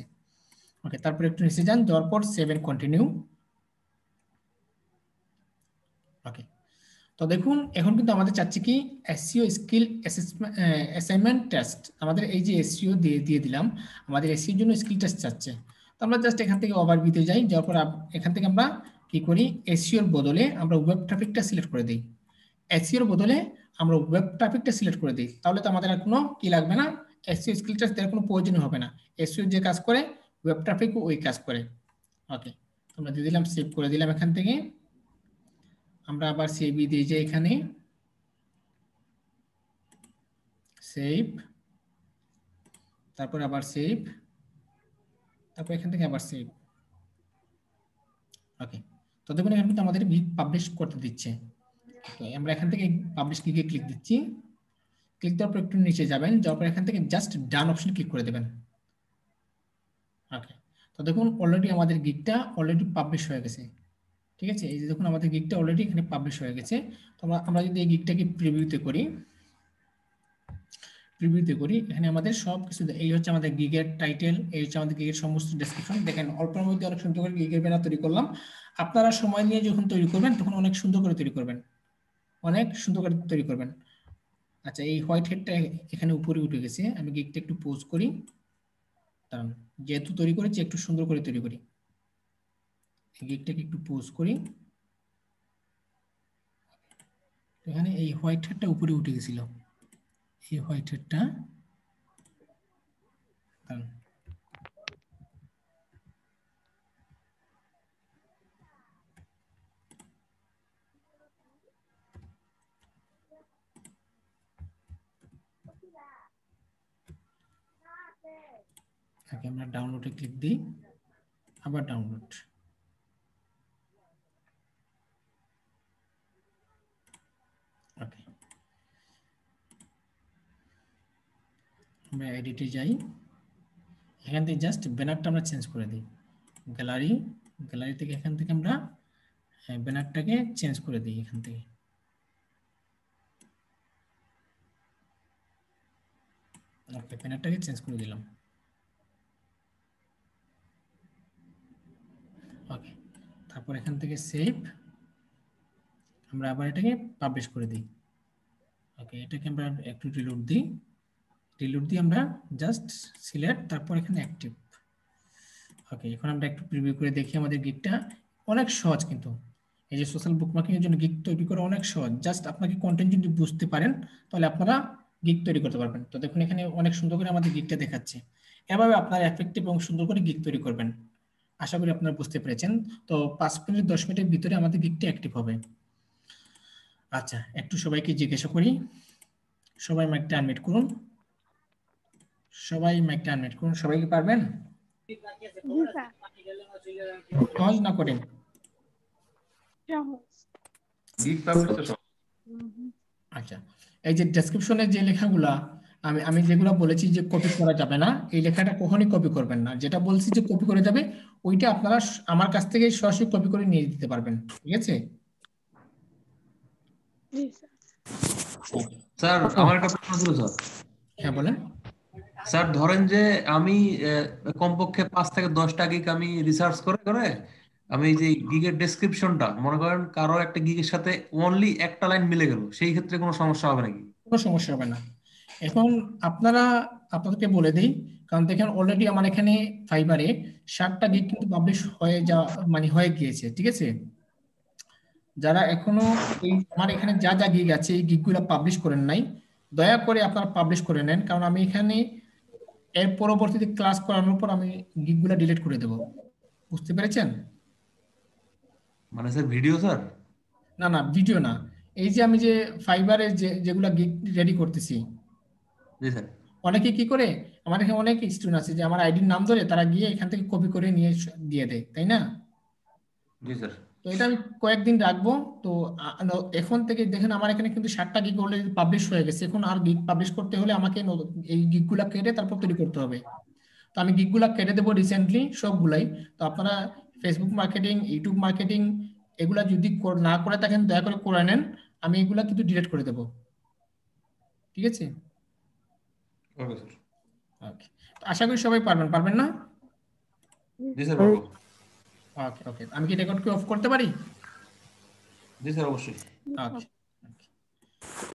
ওকে, তারপর একটু নিচে যান, যাওয়ার পর সেভ এন্ড কন্টিনিউ। ওকে, তো দেখুন এখন কিন্তু আমাদের চাচ্ছে কি এসইও স্কিল অ্যাসাইনমেন্ট টেস্ট। আমাদের এই যে এসইও দিয়ে দিলাম, আমাদের এসইওর জন্য স্কিল টেস্ট চাচ্ছে। তো আমরা জাস্ট এখান থেকে ওভারভিউতে যাই, যাওয়ার পর এখান থেকে আমরা কি করি, এসইওর বদলে আমরা ওয়েব ট্রাফিকটা সিলেক্ট করে দিই। এসইওর বদলে আমরা ওয়েব ট্রাফিকটা সিলেক্ট করে দিই, তাহলে তো আমাদের আর কোনো কি লাগবে না, এসইও স্কিল টেস্ট দেওয়ার কোনো প্রয়োজন হবে না। এসইও যে কাজ করে ওয়েব ট্রাফিক ওই কাজ করে। ওকে, আমরা দিয়ে দিলাম, সেভ করে দিলাম। এখান থেকে আমরা আবার সেভই দিয়ে যাই, এখানে সেভ, তারপর আবার সেভ, তারপর এখান থেকে আবার সেভ। ওকে, তো দেখুন এখানে কিন্তু আমাদের গিগ পাবলিশ করতে দিচ্ছে। তো আমরা এখান থেকে পাবলিশ গিগে ক্লিক দিচ্ছি। ক্লিক দেওয়ার পর একটু নিচে যাবেন, যাওয়ার পর এখান থেকে জাস্ট ডান অপশন ক্লিক করে দেবেন। ওকে, তো দেখুন অলরেডি আমাদের গিগটা অলরেডি পাবলিশ হয়ে গেছে, ঠিক আছে। এই যে দেখুন আমাদের গিগটা অলরেডি এখানে পাবলিশ হয়ে গেছে। তো আমরা যদি এই গিগটাকে প্রিভিউতে করি, এখানে আমাদের সব কিছু, এই হচ্ছে আমাদের গিগের টাইটেল, এই হচ্ছে আমাদের গিগের সমস্ত ডেসক্রিপশন। দেখেন অল্পের মধ্যে অনেক সুন্দর করে গিগের ব্যানার তৈরি করলাম। আপনারা সময় নিয়ে যখন তৈরি করবেন তখন অনেক সুন্দর করে তৈরি করবেন, অনেক সুন্দর করে তৈরি করবেন। আচ্ছা, এই হোয়াইট হেডটা এখানে উপরে উঠে গেছে, আমি গিগটা একটু পোজ করি, দাঁড়ান, যেহেতু তৈরি করেছি একটু সুন্দর করে তৈরি করি। গিগটাকে একটু পোজ করি, এখানে এই হোয়াইট হেডটা উপরে উঠে গেছিল, এই হোয়াইট হেডটা, দাঁড়ান, আমরা ডাউনলোডে ক্লিক দিই, আবার ডাউনলোড। ওকে, আমরা এডিটে যাই, এখান থেকে জাস্ট ব্যানারটা আমরা চেঞ্জ করে দিই, গ্যালারি থেকে এখান থেকে আমরা ব্যানারটাকে চেঞ্জ করে দিই এখান থেকে। ওকে, ব্যানারটাকে চেঞ্জ করে দিলাম। ওকে, তারপর এখান থেকে সেভ, আমরা আবার এটাকে পাবলিশ করে দিই। ওকে, এটাকে আমরা একটু রিলোড দিই, আমরা জাস্ট সিলেক্ট, তারপর এখানে অ্যাক্টিভ। ওকে, এখন আমরা একটু প্রিভিউ করে দেখি আমাদের গিগটা অনেক সহজ কিন্তু। এই যে সোশ্যাল বুকমার্কিং এর জন্য গিগ তৈরি করা অনেক সহজ, জাস্ট আপনাকে কন্টেন্ট যদি বুঝতে পারেন তাহলে আপনারা গিগ তৈরি করতে পারবেন। তো দেখুন এখানে অনেক সুন্দর করে আমাদের গিগটা দেখাচ্ছে। এভাবে আপনারা এফেক্টিভ এবং সুন্দর করে গিগ তৈরি করবেন। আশা করি আপনারা বুঝতে পেরেছেন। তো 5 মিনিট 10 মিনিটের ভিতরে আমাদের গিগটা অ্যাক্টিভ হবে। আচ্ছা, একটু সবাইকে জিজ্ঞাসা করি, সবাই মাইকটা আনমিউট করুন, সবাই কি পারবেন? সহজ না করেন? আচ্ছা, এই যে ডেসক্রিপশনে যে লেখাগুলা আমি যেগুলো বলেছি যে কপি করা যাবে না, এই লেখাটা কখনোই কপি করবেন না। যেটা বলছি যে কপি করে যাবে, ওইটা আপনারা আমার কাছ থেকে সরাসরি কপি করে নিয়ে দিতে পারবেন, ঠিক আছে। স্যার আমার একটা প্রশ্ন ছিল স্যার। হ্যাঁ বলেন। স্যার ধরেন যে আমি কমপক্ষে 5 থেকে 10টা গিগ আমি রিসার্চ করে আমি যে গিগের ডেসক্রিপশনটা মনে করেন কারো একটা গিগের সাথে অনলি একটা লাইন মিলে গেল, সেই ক্ষেত্রে কোনো সমস্যা হবে নাকি? কোনো সমস্যা হবে না। এখন আপনাদেরকে বলে দিই, কারণ দেখেন অলরেডি আমার এখানে ফাইবারে 60টা গিগ কিন্তু পাবলিশ হয়ে গিয়েছে, ঠিক আছে। যারা এখনো এই আমার এখানে যা যা গিগ আছে এই গিগগুলো পাবলিশ করেন নাই, দয়া করে আপনারা পাবলিশ করে নেন, কারণ আমি এখানে এর পরবর্তীতে ক্লাস করানোর পর আমি গিগগুলো ডিলিট করে দেব। বুঝতে পেরেছেন? মানে স্যার ভিডিও স্যার? না না, ভিডিও না, এই যে আমি যে ফাইবারে যেগুলা গিগ রেডি করতেছি, জি স্যার। অনেকে কি করে, আমার এখানে অনেক স্টুডেন্ট আছে যে আমার আইডির নাম ধরে তারা গিয়ে এখান থেকে কপি করে নিয়ে দিয়ে দেয়, তাই না? জি স্যার। তো এটা আমি কয়েকদিন রাখবো। তো এখন থেকে দেখেন আমার এখানে কিন্তু 60টা গিগ অলরেডি পাবলিশ হয়ে গেছে। এখন আর গিগ পাবলিশ করতে হলে আমাকে এই গিগগুলা কেটে তারপর তৈরি করতে হবে। তো আমি গিগগুলা কেটে দেবো রিসেন্টলি সবগুলাই। তো আপনারা ফেসবুক মার্কেটিং, ইউটিউব মার্কেটিং এগুলা যদি না করে থাকেন দয়া করে করে নেন, আমি এগুলা কিন্তু ডিলিট করে দেবো, ঠিক আছে। Okay sir. ওকে, আশা করি সবাই পারবেন না? জি স্যার পারবো। ওকে ওকে, আমি কি রেকর্ড কি অফ করতে পারি? জি স্যার অবশ্যই। ওকে।